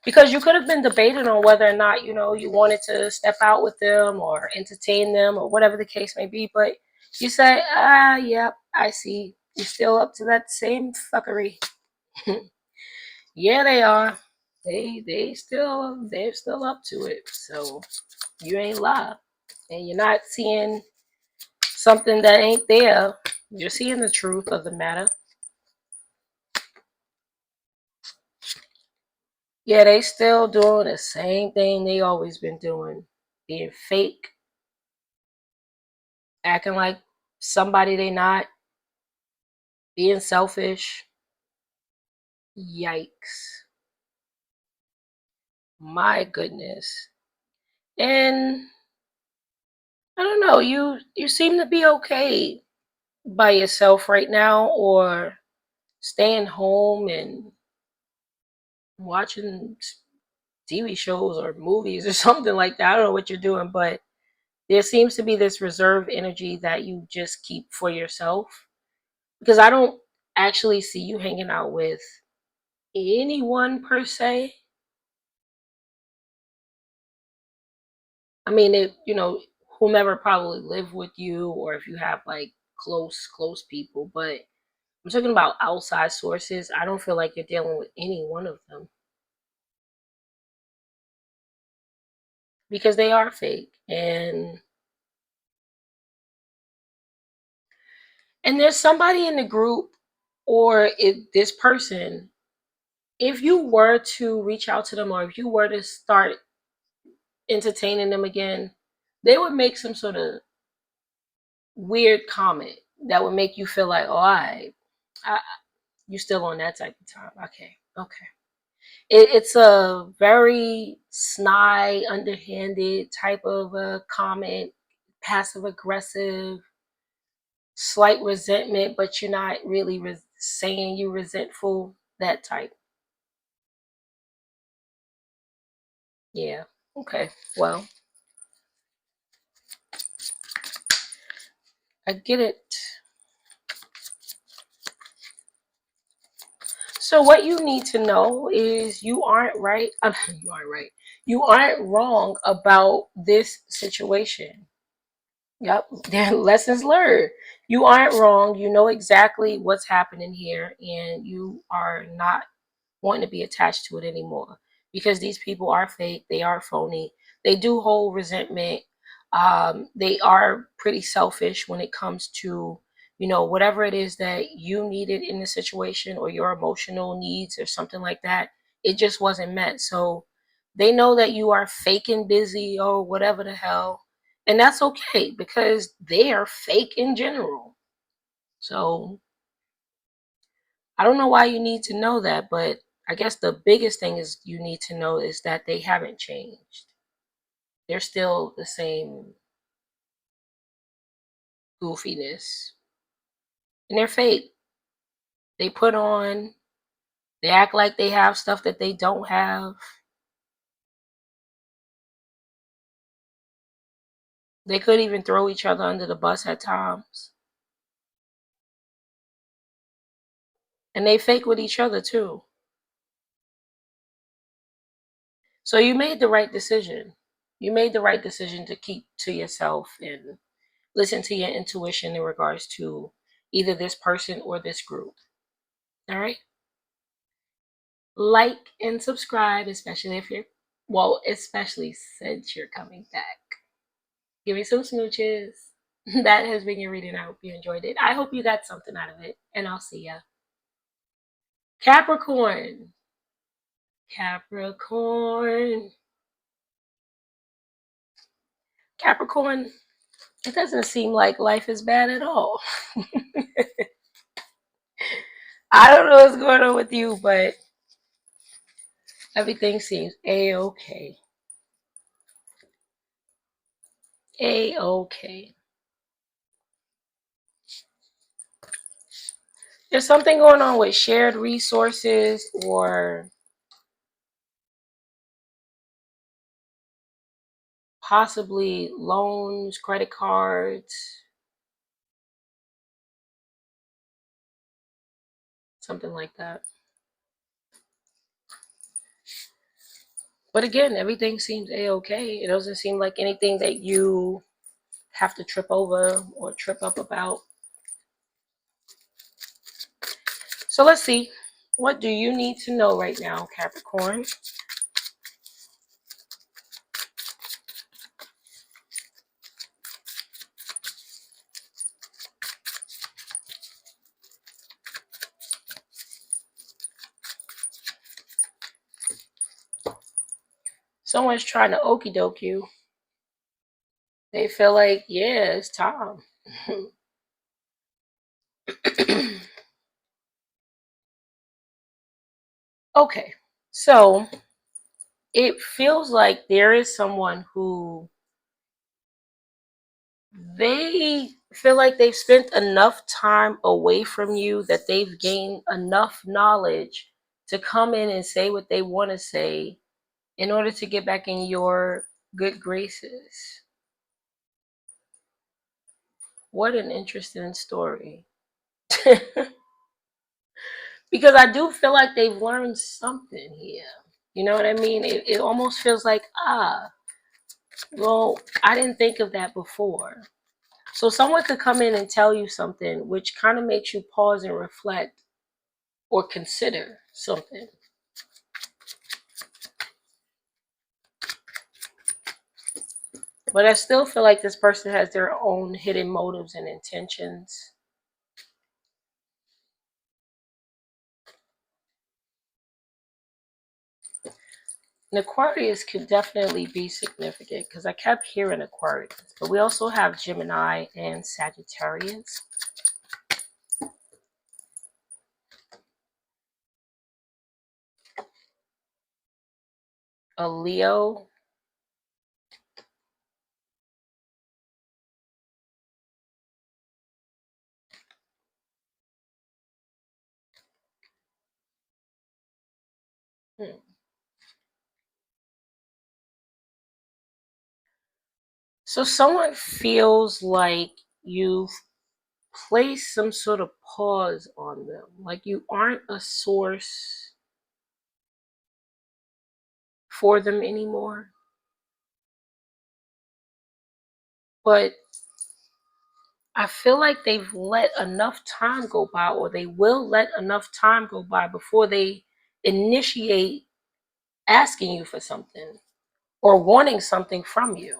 Because you could have been debating on whether or not, you wanted to step out with them or entertain them or whatever the case may be. But you say, yep, I see. You're still up to that same fuckery. Yeah, they are. They're still up to it. So you ain't lie. And you're not seeing something that ain't there. You're seeing the truth of the matter. Yeah, they still doing the same thing they always been doing. Being fake, acting like somebody they not, being selfish. Yikes. My goodness. And I don't know, you seem to be okay by yourself right now, or staying home and watching TV shows or movies or something like that. I don't know what you're doing, but there seems to be this reserve energy that you just keep for yourself. Because I don't actually see you hanging out with anyone per se. I mean, whomever probably live with you, or if you have like close people. But I'm talking about outside sources. I don't feel like you're dealing with any one of them because they are fake. And there's somebody in the group, or if this person, if you were to reach out to them, or if you were to start entertaining them again, they would make some sort of weird comment that would make you feel like, oh, you still on that type of time. Okay. It's a very snide, underhanded type of a comment, passive aggressive, slight resentment, but you're not really saying you're resentful, that type. Yeah. Okay. Well, I get it. So what you need to know is you aren't right. You aren't right. You aren't wrong about this situation. Yep, there are lessons learned. You aren't wrong. You know exactly what's happening here, and you are not wanting to be attached to it anymore, because these people are fake. They are phony. They do hold resentment. They are pretty selfish when it comes to, whatever it is that you needed in the situation, or your emotional needs or something like that. It just wasn't met. So they know that you are faking busy or whatever the hell. And that's okay, because they are fake in general. So I don't know why you need to know that, but I guess the biggest thing is you need to know is that they haven't changed. They're still the same goofiness. And they're fake. They put on, they act like they have stuff that they don't have. They could even throw each other under the bus at times. And they fake with each other too. So you made the right decision. You made the right decision to keep to yourself and listen to your intuition in regards to either this person or this group. All right. Like and subscribe, especially especially since you're coming back. Give me some smooches. That has been your reading. I hope you enjoyed it. I hope you got something out of it. And I'll see ya. Capricorn. Capricorn. Capricorn. It doesn't seem like life is bad at all. I don't know what's going on with you, but Everything seems A-okay. A-okay. There's something going on with shared resources or possibly loans, credit cards, something like that. But again, everything seems A-okay. It doesn't seem like anything that you have to trip over or trip up about. So let's see. What do you need to know right now, Capricorn? Someone's trying to okie doke you. They feel like, yeah, it's time. Okay, so it feels like there is someone who they feel like they've spent enough time away from you, that they've gained enough knowledge to come in and say what they want to say in order to get back in your good graces. What an interesting story. Because I do feel like they've learned something here. You know what I mean? It almost feels like, well, I didn't think of that before. So someone could come in and tell you something which kind of makes you pause and reflect or consider something. But I still feel like this person has their own hidden motives and intentions. An Aquarius could definitely be significant because I kept hearing Aquarius. But we also have Gemini and Sagittarius. A Leo. So someone feels like you've placed some sort of pause on them, like you aren't a source for them anymore. But I feel like they've let enough time go by, or they will let enough time go by before they initiate asking you for something or wanting something from you.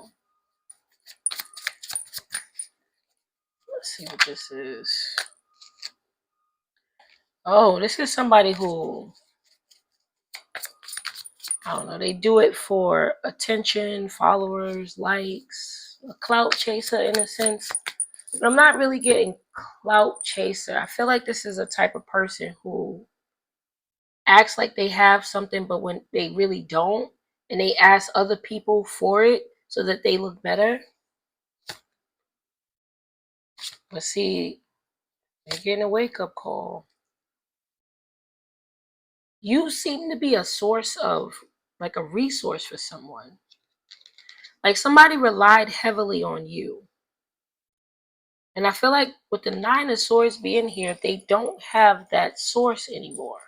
Let's see what this is. Oh, this is somebody who, I don't know, they do it for attention, followers, likes, a clout chaser in a sense. But I'm not really getting clout chaser. I feel like this is a type of person who acts like they have something, but when they really don't, and they ask other people for it so that they look better. But see, they're getting a wake-up call. You seem to be a source of, like, a resource for someone. Like somebody relied heavily on you. And I feel like with the Nine of Swords being here, they don't have that source anymore.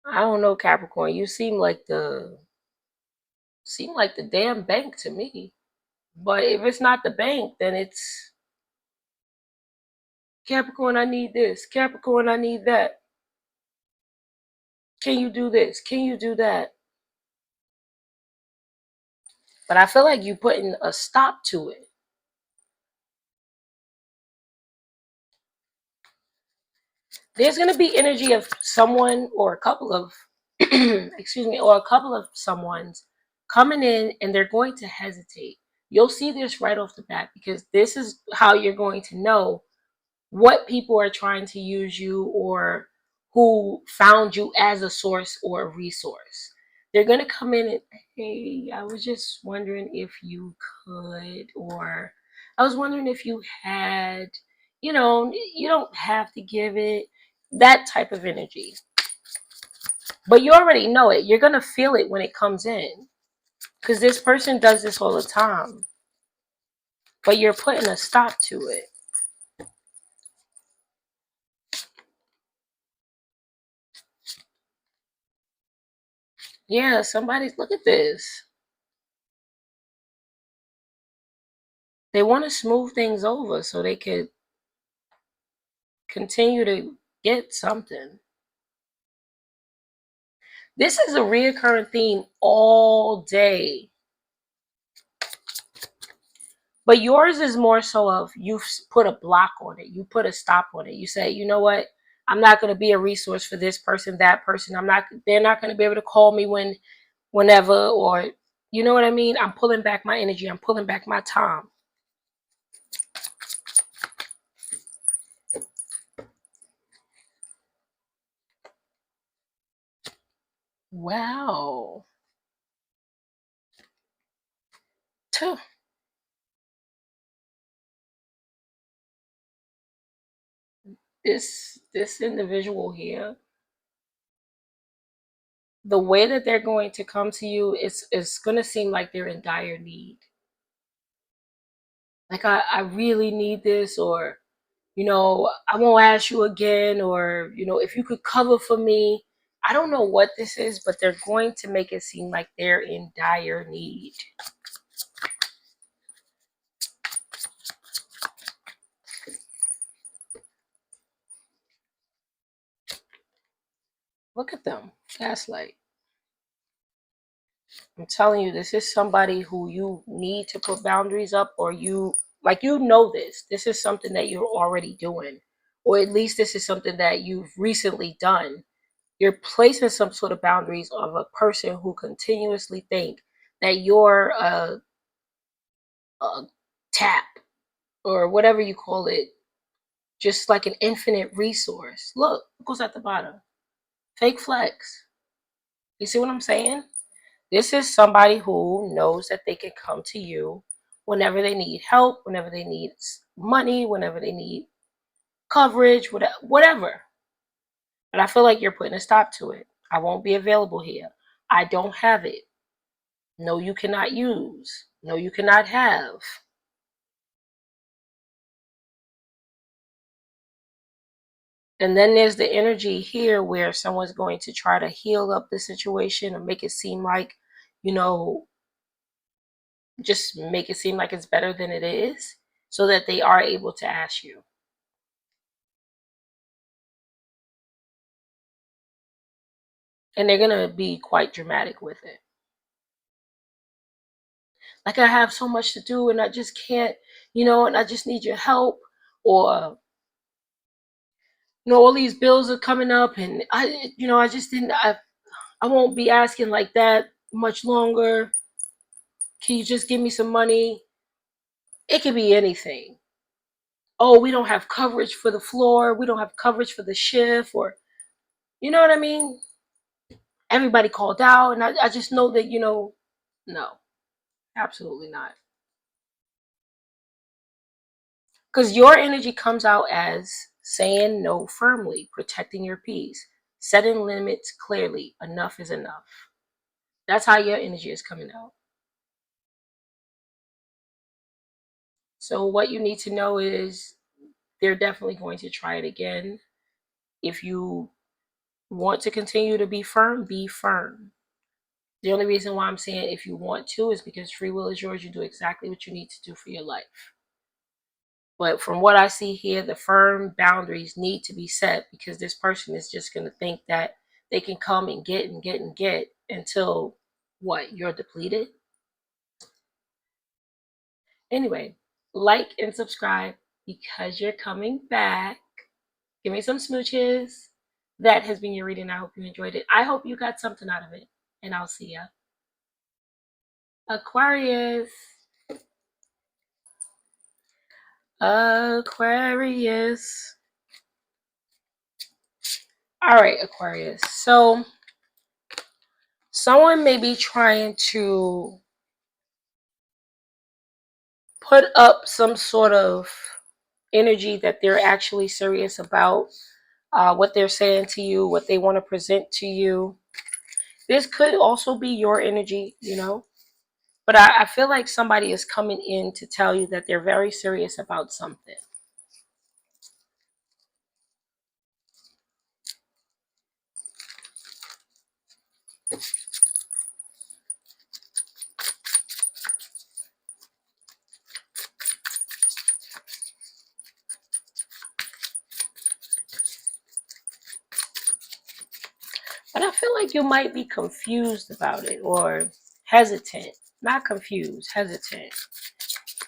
I don't know, Capricorn. You seem like the damn bank to me. But if it's not the bank, then it's Capricorn, I need this. Capricorn, I need that. Can you do this? Can you do that? But I feel like you putting a stop to it. There's going to be energy of someone or a couple of, excuse me, or a couple of someone's coming in and they're going to hesitate. You'll see this right off the bat because this is how you're going to know what people are trying to use you or who found you as a source or a resource. They're going to come in and, hey, I was just wondering if you could, or I was wondering if you had, you don't have to give it, that type of energy. But you already know it. You're going to feel it when it comes in because this person does this all the time. But you're putting a stop to it. Yeah, somebody's, look at this. They want to smooth things over so they could continue to get something. This is a reoccurring theme all day. But yours is more so of you've put a block on it. You put a stop on it. You say, you know what? I'm not going to be a resource for this person, that person. They're not going to be able to call me whenever, or you know what I mean? I'm pulling back my energy. I'm pulling back my time. Wow. Tuh. This individual here, the way that they're going to come to you, it's going to seem like they're in dire need. Like, I really need this, or, I won't ask you again, or, if you could cover for me. I don't know what this is, but they're going to make it seem like they're in dire need. Look at them. Gaslight. I'm telling you, this is somebody who you need to put boundaries up, or this. This is something that you're already doing, or at least this is something that you've recently done. You're placing some sort of boundaries of a person who continuously think that you're a tap or whatever you call it, just like an infinite resource. Look, it goes at the bottom. Fake flex. You see what I'm saying? This is somebody who knows that they can come to you whenever they need help, whenever they need money, whenever they need coverage, whatever. But I feel like you're putting a stop to it. I won't be available here. I don't have it. No, you cannot use. No, you cannot have. And then there's the energy here where someone's going to try to heal up the situation or make it seem like, you know, just make it seem like it's better than it is so that they are able to ask you. And they're going to be quite dramatic with it. Like, I have so much to do and I just can't, and I just need your help. Or, all these bills are coming up and I just didn't, I won't be asking like that much longer. Can you just give me some money? It could be anything. Oh, we don't have coverage for the floor. We don't have coverage for the shift, or, you know what I mean? Everybody called out, and I just know that, no, absolutely not. Because your energy comes out as saying no firmly, protecting your peace, setting limits clearly. Enough is enough. That's how your energy is coming out. So what you need to know is they're definitely going to try it again. If you want to continue to be firm, be firm. The only reason why I'm saying if you want to is because free will is yours. You do exactly what you need to do for your life. But from what I see here, the firm boundaries need to be set because this person is just going to think that they can come and get and get and get until what? You're depleted? Anyway, like and subscribe because you're coming back. Give me some smooches. That has been your reading. I hope you enjoyed it. I hope you got something out of it. And I'll see ya. Aquarius. Aquarius. All right, Aquarius. So someone may be trying to put up some sort of energy that they're actually serious about what they're saying to you, what they want to present to you. This could also be your energy, you know, but I feel like somebody is coming in to tell you that they're very serious about something. But I feel like you might be confused about it or hesitant, not confused, hesitant,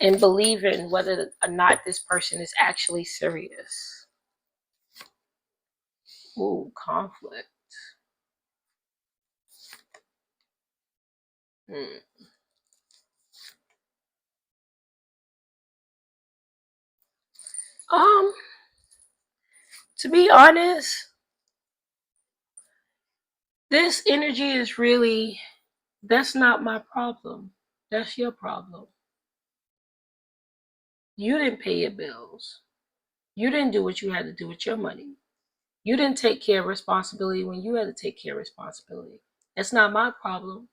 in believing whether or not this person is actually serious. Ooh, conflict. Hmm. Um, to be honest, this energy is really, that's not my problem. That's your problem. You didn't pay your bills. You didn't do what you had to do with your money. You didn't take care of responsibility when you had to take care of responsibility. That's not my problem.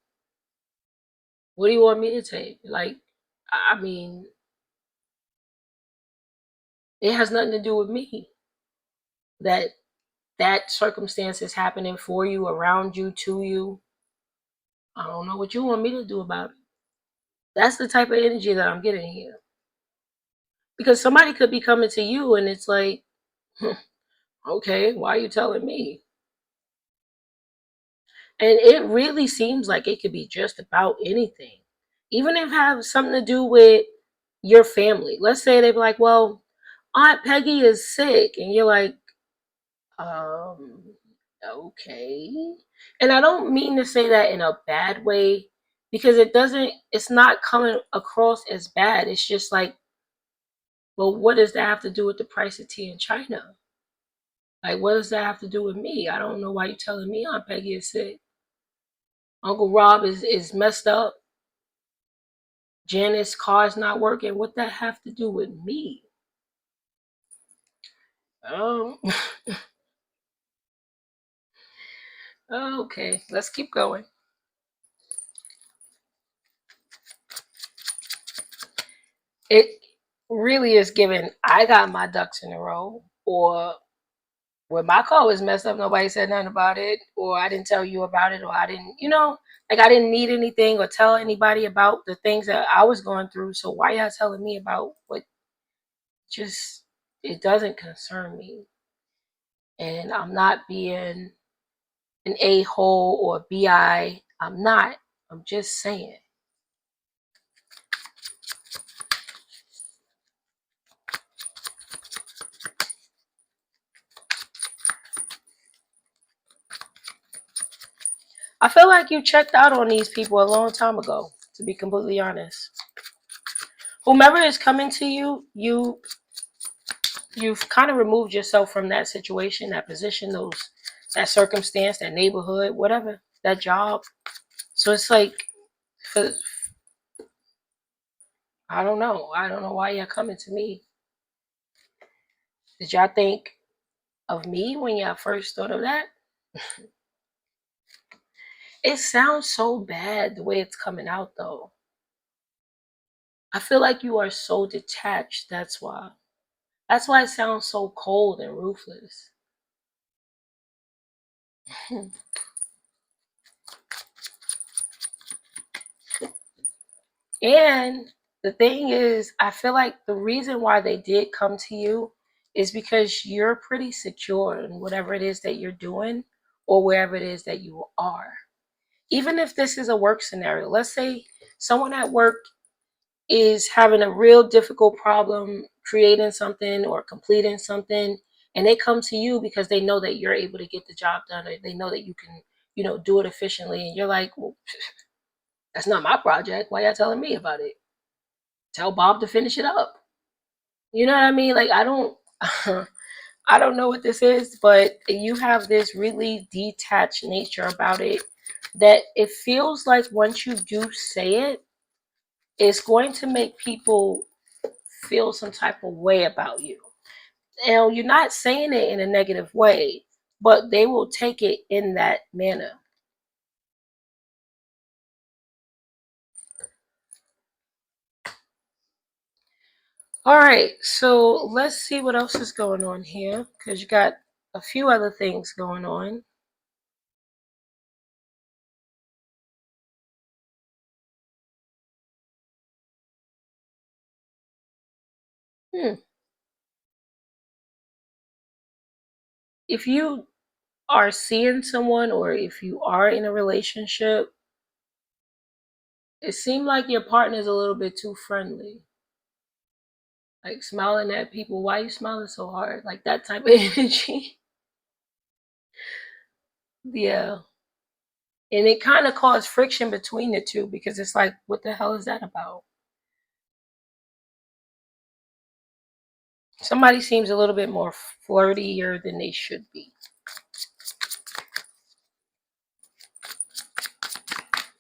What do you want me to take? Like, I mean, it has nothing to do with me. That circumstance is happening for you, around you, to you. I don't know what you want me to do about it. That's the type of energy that I'm getting here. Because somebody could be coming to you and it's like, okay, why are you telling me? And it really seems like it could be just about anything. Even if it has something to do with your family. Let's say they be like, well, Aunt Peggy is sick. And you're like, um, okay. And I don't mean to say that in a bad way because it's not coming across as bad. It's just like, well, what does that have to do with the price of tea in China? Like, what does that have to do with me? I don't know why you're telling me Aunt Peggy is sick. Uncle Rob is messed up. Janice's car's not working. What that have to do with me? Oh, okay. Let's keep going. It really is given, I got my ducks in a row, or when my car was messed up, nobody said nothing about it, or I didn't tell you about it, or I didn't, like I didn't need anything or tell anybody about the things that I was going through. So why y'all telling me about what just, it doesn't concern me. And I'm not being an a-hole or a bi. I'm not. I'm just saying. I feel like you checked out on these people a long time ago, to be completely honest. Whomever is coming to you, you've kind of removed yourself from that situation, that position, that circumstance, that neighborhood, whatever, that job. So it's like, for, I don't know. I don't know why y'all coming to me. Did y'all think of me when y'all first thought of that? It sounds so bad the way it's coming out, though. I feel like you are so detached. That's why. That's why it sounds so cold and ruthless. And the thing is, I feel like the reason why they did come to you is because you're pretty secure in whatever it is that you're doing or wherever it is that you are. Even if this is a work scenario, let's say someone at work is having a real difficult problem creating something or completing something, And they come to you because they know that you're able to get the job done, or they know that you can, do it efficiently. And you're like, well, that's not my project. Why y'all telling me about it? Tell Bob to finish it up. You know what I mean? Like, I don't I don't know what this is, but you have this really detached nature about it that it feels like once you do say it, it's going to make people feel some type of way about you. And you're not saying it in a negative way, but they will take it in that manner. All right, so let's see what else is going on here, because you got a few other things going on. Hmm. If you are seeing someone, or if you are in a relationship, it seems like your partner is a little bit too friendly. Like smiling at people. Why are you smiling so hard? Like that type of energy. Yeah. And it kind of caused friction between the two, because it's like, what the hell is that about? Somebody seems a little bit more flirtier than they should be.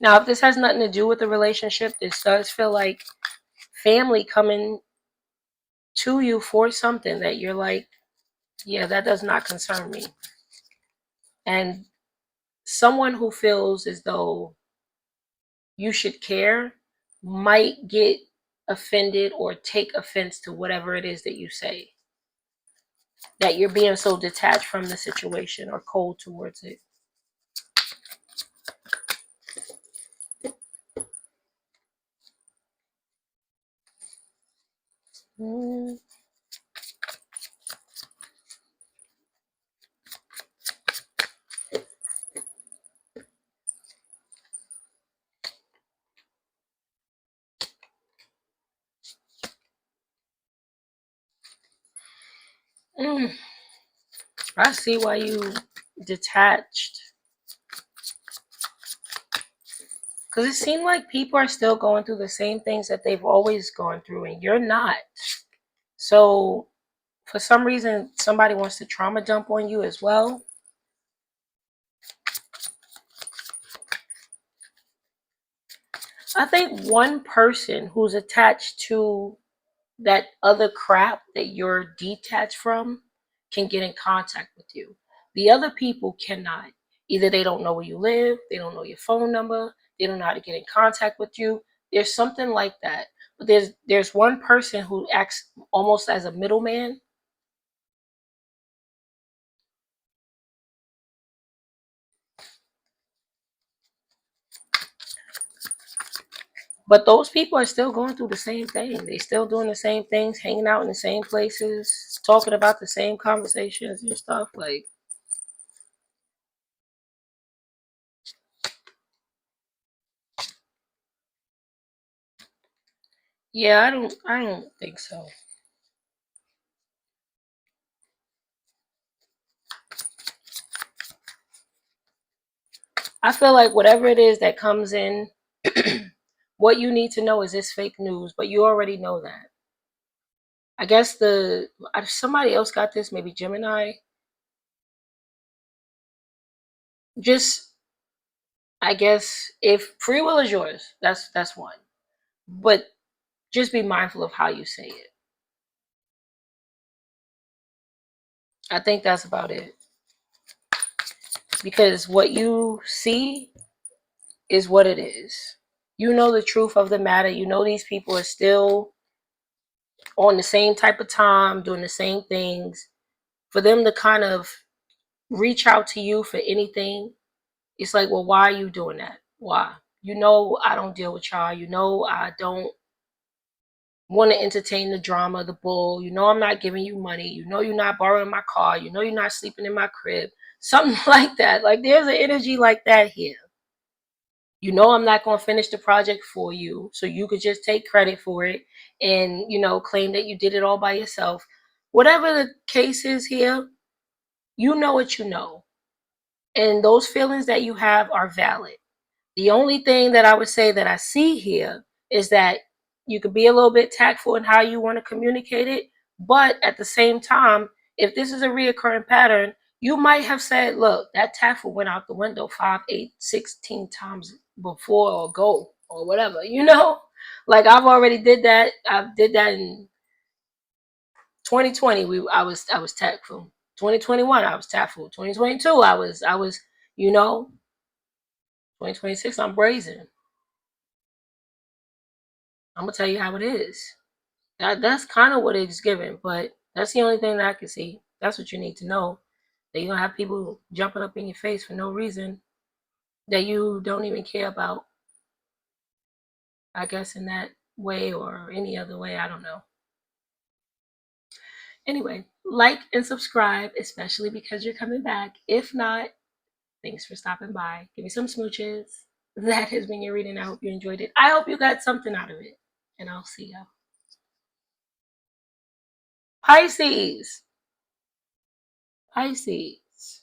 Now, if this has nothing to do with the relationship, this does feel like family coming to you for something that you're like, yeah, that does not concern me. And someone who feels as though you should care might get offended or take offense to whatever it is that you say. That you're being so detached from the situation or cold towards it. Mm. Mm. I see why you detached. Because it seemed like people are still going through the same things that they've always gone through, and you're not. So, for some reason, somebody wants to trauma dump on you as well. I think one person who's attached to that other crap that you're detached from can get in contact with you. The other people cannot. Either they don't know where you live, they don't know your phone number, they don't know how to get in contact with you. There's something like that. But there's one person who acts almost as a middleman. But those people are still going through the same thing. They still doing the same things, hanging out in the same places, talking about the same conversations and stuff. Like, yeah, I don't think so. I feel like whatever it is that comes in, what you need to know is this fake news, but you already know that. I guess somebody else got this, maybe Gemini. Just, I guess, if free will is yours, that's one. But just be mindful of how you say it. I think that's about it. Because what you see is what it is. You know the truth of the matter. You know these people are still on the same type of time, doing the same things. For them to kind of reach out to you for anything, it's like, well, why are you doing that? Why? You know I don't deal with y'all. You know I don't want to entertain the drama, the bull. You know I'm not giving you money. You know you're not borrowing my car. You know you're not sleeping in my crib. Something like that. Like, there's an energy like that here. You know I'm not going to finish the project for you, so you could just take credit for it and, claim that you did it all by yourself. Whatever the case is here, you know what you know. And those feelings that you have are valid. The only thing that I would say that I see here is that you could be a little bit tactful in how you want to communicate it, but at the same time, if this is a reoccurring pattern, you might have said, look, that tactful went out the window 5, 8, 16 times before or go or whatever, you know? Like I've already did that. I did that in 2020. I was tactful. 2021, I was tactful. 2022, I was, you know, 2026, I'm brazen. I'm gonna tell you how it is. That's kind of what it's given, but that's the only thing that I can see. That's what you need to know. That you're gonna have people jumping up in your face for no reason that you don't even care about. I guess in that way or any other way, I don't know. Anyway, like and subscribe, especially because you're coming back. If not, thanks for stopping by. Give me some smooches. That has been your reading. I hope you enjoyed it. I hope you got something out of it. And I'll see you. Pisces. Pisces.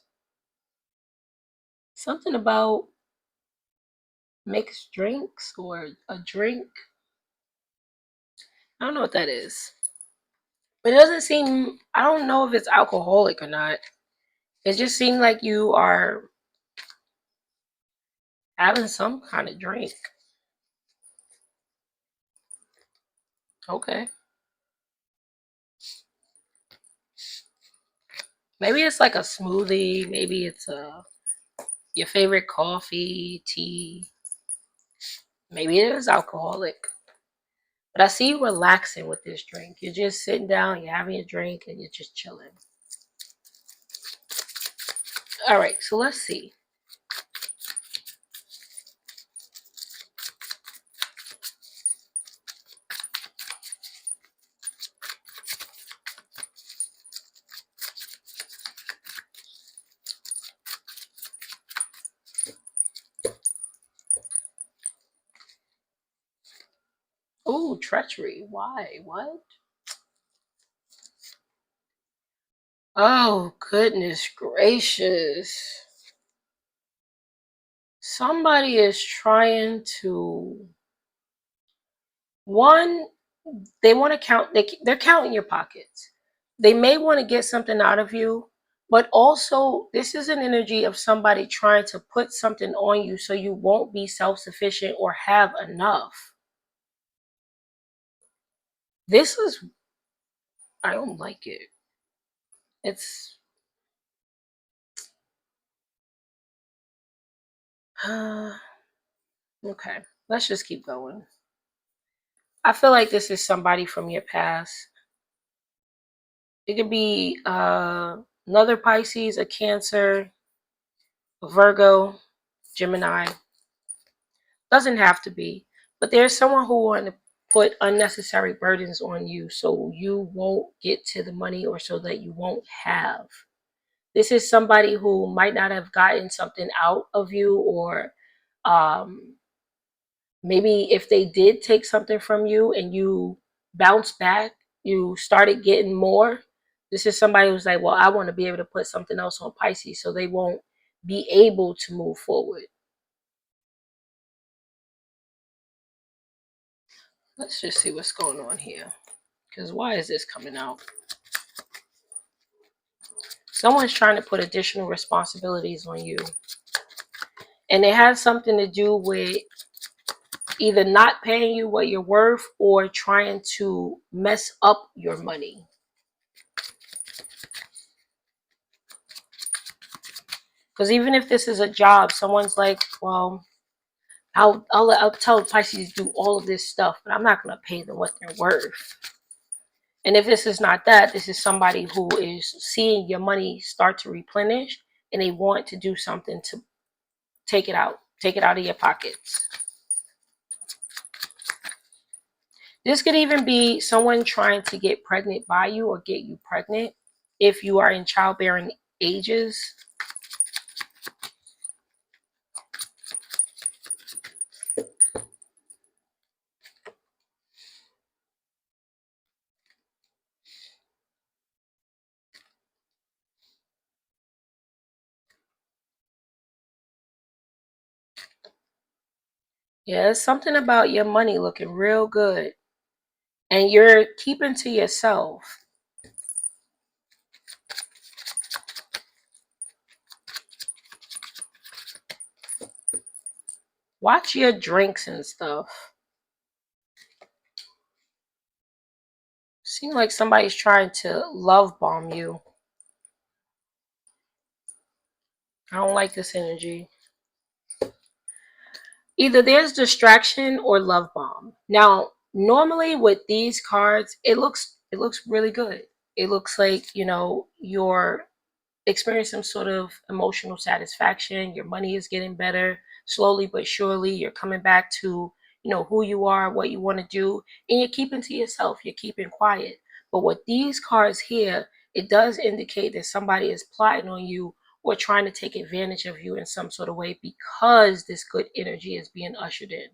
Something about mixed drinks or a drink. I don't know what that is. It doesn't seem, I don't know if it's alcoholic or not. It just seemed like you are having some kind of drink. Okay. Maybe it's like a smoothie. Maybe it's your favorite coffee, tea. Maybe it is alcoholic. But I see you relaxing with this drink. You're just sitting down, you're having a drink, and you're just chilling. All right, so let's see. Oh, treachery. Why? What? Oh, goodness gracious. Somebody is trying to, one, they want to count, they're counting your pockets. They may want to get something out of you, but also this is an energy of somebody trying to put something on you so you won't be self-sufficient or have enough. This is, I don't like it. It's okay, let's just keep going. I feel like this is somebody from your past. It could be another Pisces, a Cancer, a Virgo, Gemini. Doesn't have to be, but there's someone who want to put unnecessary burdens on you so you won't get to the money or so that you won't have. This is somebody who might not have gotten something out of you, or um, maybe if they did take something from you and you bounce back, you started getting more. This is somebody who's like, well, I want to be able to put something else on Pisces so they won't be able to move forward. Let's just see what's going on here. Because why is this coming out? Someone's trying to put additional responsibilities on you. And it has something to do with either not paying you what you're worth or trying to mess up your money. Because even if this is a job, someone's like, well, I'll tell Pisces to do all of this stuff, but I'm not going to pay them what they're worth. And if this is not that, this is somebody who is seeing your money start to replenish and they want to do something to take it out of your pockets. This could even be someone trying to get pregnant by you or get you pregnant if you are in childbearing ages. Yeah, it's something about your money looking real good. And you're keeping to yourself. Watch your drinks and stuff. Seems like somebody's trying to love bomb you. I don't like this energy. Either there's distraction or love bomb. Now, normally with these cards, it looks really good. It looks like, you're experience some sort of emotional satisfaction. Your money is getting better slowly but surely. You're coming back to, who you are, what you want to do, and you're keeping to yourself. You're keeping quiet. But with these cards here, it does indicate that somebody is plotting on you or trying to take advantage of you in some sort of way because this good energy is being ushered in.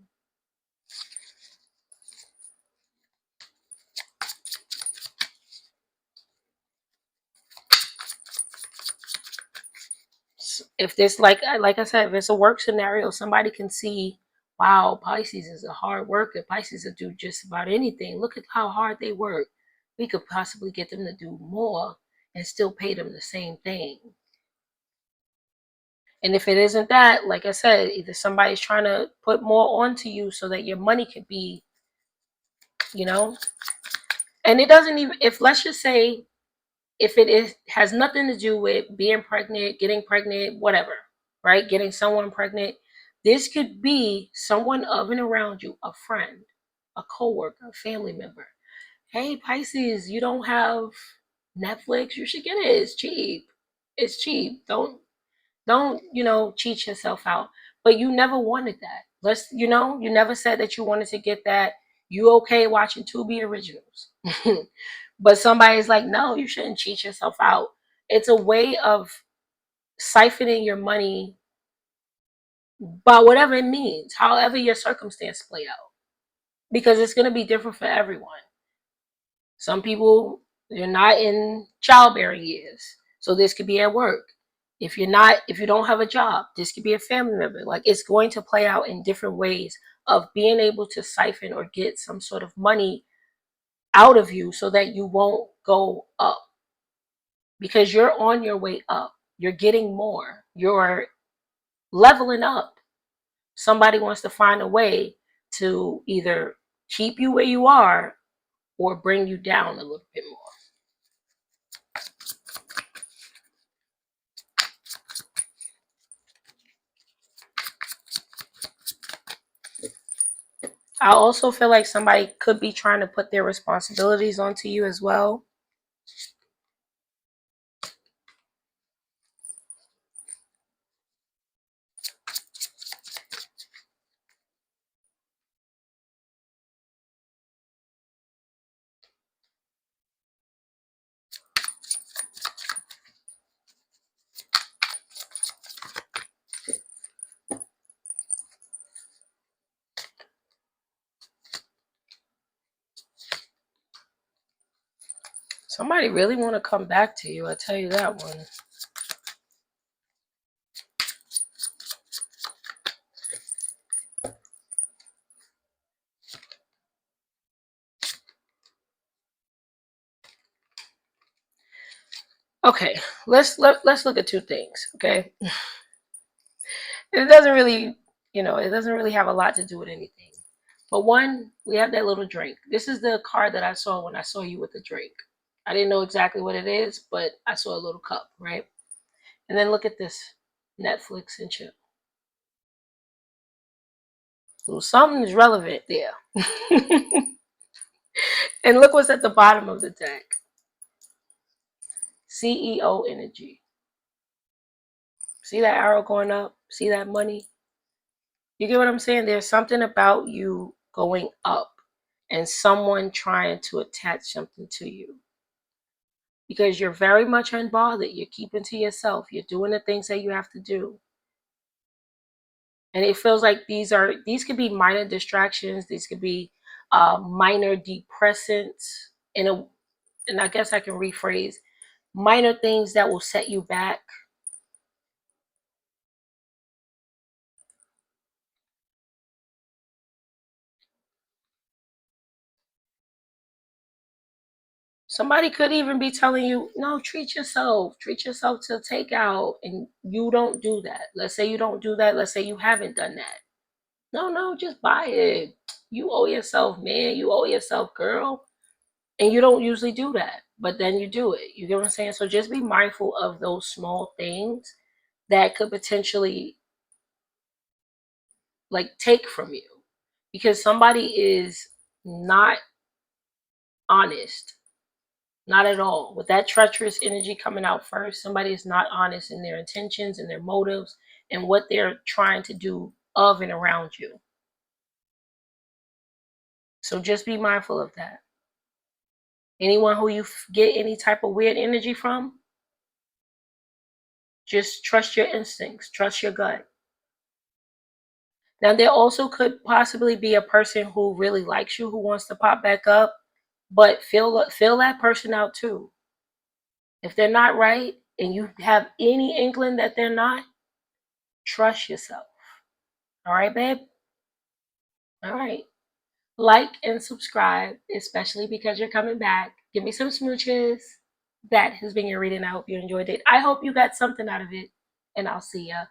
If this, like I said, if it's a work scenario, somebody can see, wow, Pisces is a hard worker. Pisces will do just about anything. Look at how hard they work. We could possibly get them to do more and still pay them the same thing. And if it isn't that, like I said, either somebody's trying to put more onto you so that your money could be, you know, and it doesn't even, if let's just say, if it is has nothing to do with being pregnant, getting pregnant, whatever, right? Getting someone pregnant. This could be someone of and around you, a friend, a coworker, a family member. Hey, Pisces, you don't have Netflix? You should get it. It's cheap. It's cheap. Don't, cheat yourself out. But you never wanted that. You never said that you wanted to get that. You okay watching Tubi originals. But somebody's like, no, you shouldn't cheat yourself out. It's a way of siphoning your money by whatever it means, however your circumstance play out. Because it's going to be different for everyone. Some people, you're not in childbearing years. So this could be at work. If you don't have a job, this could be a family member. Like, it's going to play out in different ways of being able to siphon or get some sort of money out of you so that you won't go up. Because you're on your way up. You're getting more. You're leveling up. Somebody wants to find a way to either keep you where you are or bring you down a little bit more. I also feel like somebody could be trying to put their responsibilities onto you as well. Somebody really want to come back to you, I tell you that one. Okay, let's look at two things, okay? It doesn't really, it doesn't really have a lot to do with anything. But one, we have that little drink. This is the card that I saw when I saw you with the drink. I didn't know exactly what it is, but I saw a little cup, right? And then look at this, Netflix and chill. So something's relevant there. And look what's at the bottom of the deck. CEO energy. See that arrow going up? See that money? You get what I'm saying? There's something about you going up and someone trying to attach something to you. Because you're very much unbothered. You're keeping to yourself. You're doing the things that you have to do. And it feels like these could be minor distractions. These could be minor depressants. And I guess I can rephrase, minor things that will set you back. Somebody could even be telling you, no, treat yourself to takeout, and you don't do that. Let's say you don't do that. Let's say you haven't done that. No, just buy it. You owe yourself, man. You owe yourself, girl. And you don't usually do that, but then you do it. You get what I'm saying? So just be mindful of those small things that could potentially like take from you, because somebody is not honest. Not at all. With that treacherous energy coming out first, somebody is not honest in their intentions and their motives and what they're trying to do of and around you. So just be mindful of that. Anyone who you get any type of weird energy from, just trust your instincts, trust your gut. Now, there also could possibly be a person who really likes you, who wants to pop back up, but feel that person out too. If they're not right and you have any inkling that they're not, trust yourself. All right, babe? All right. Like and subscribe, especially because you're coming back. Give me some smooches. That has been your reading. I hope you enjoyed it. I hope you got something out of it, and I'll see ya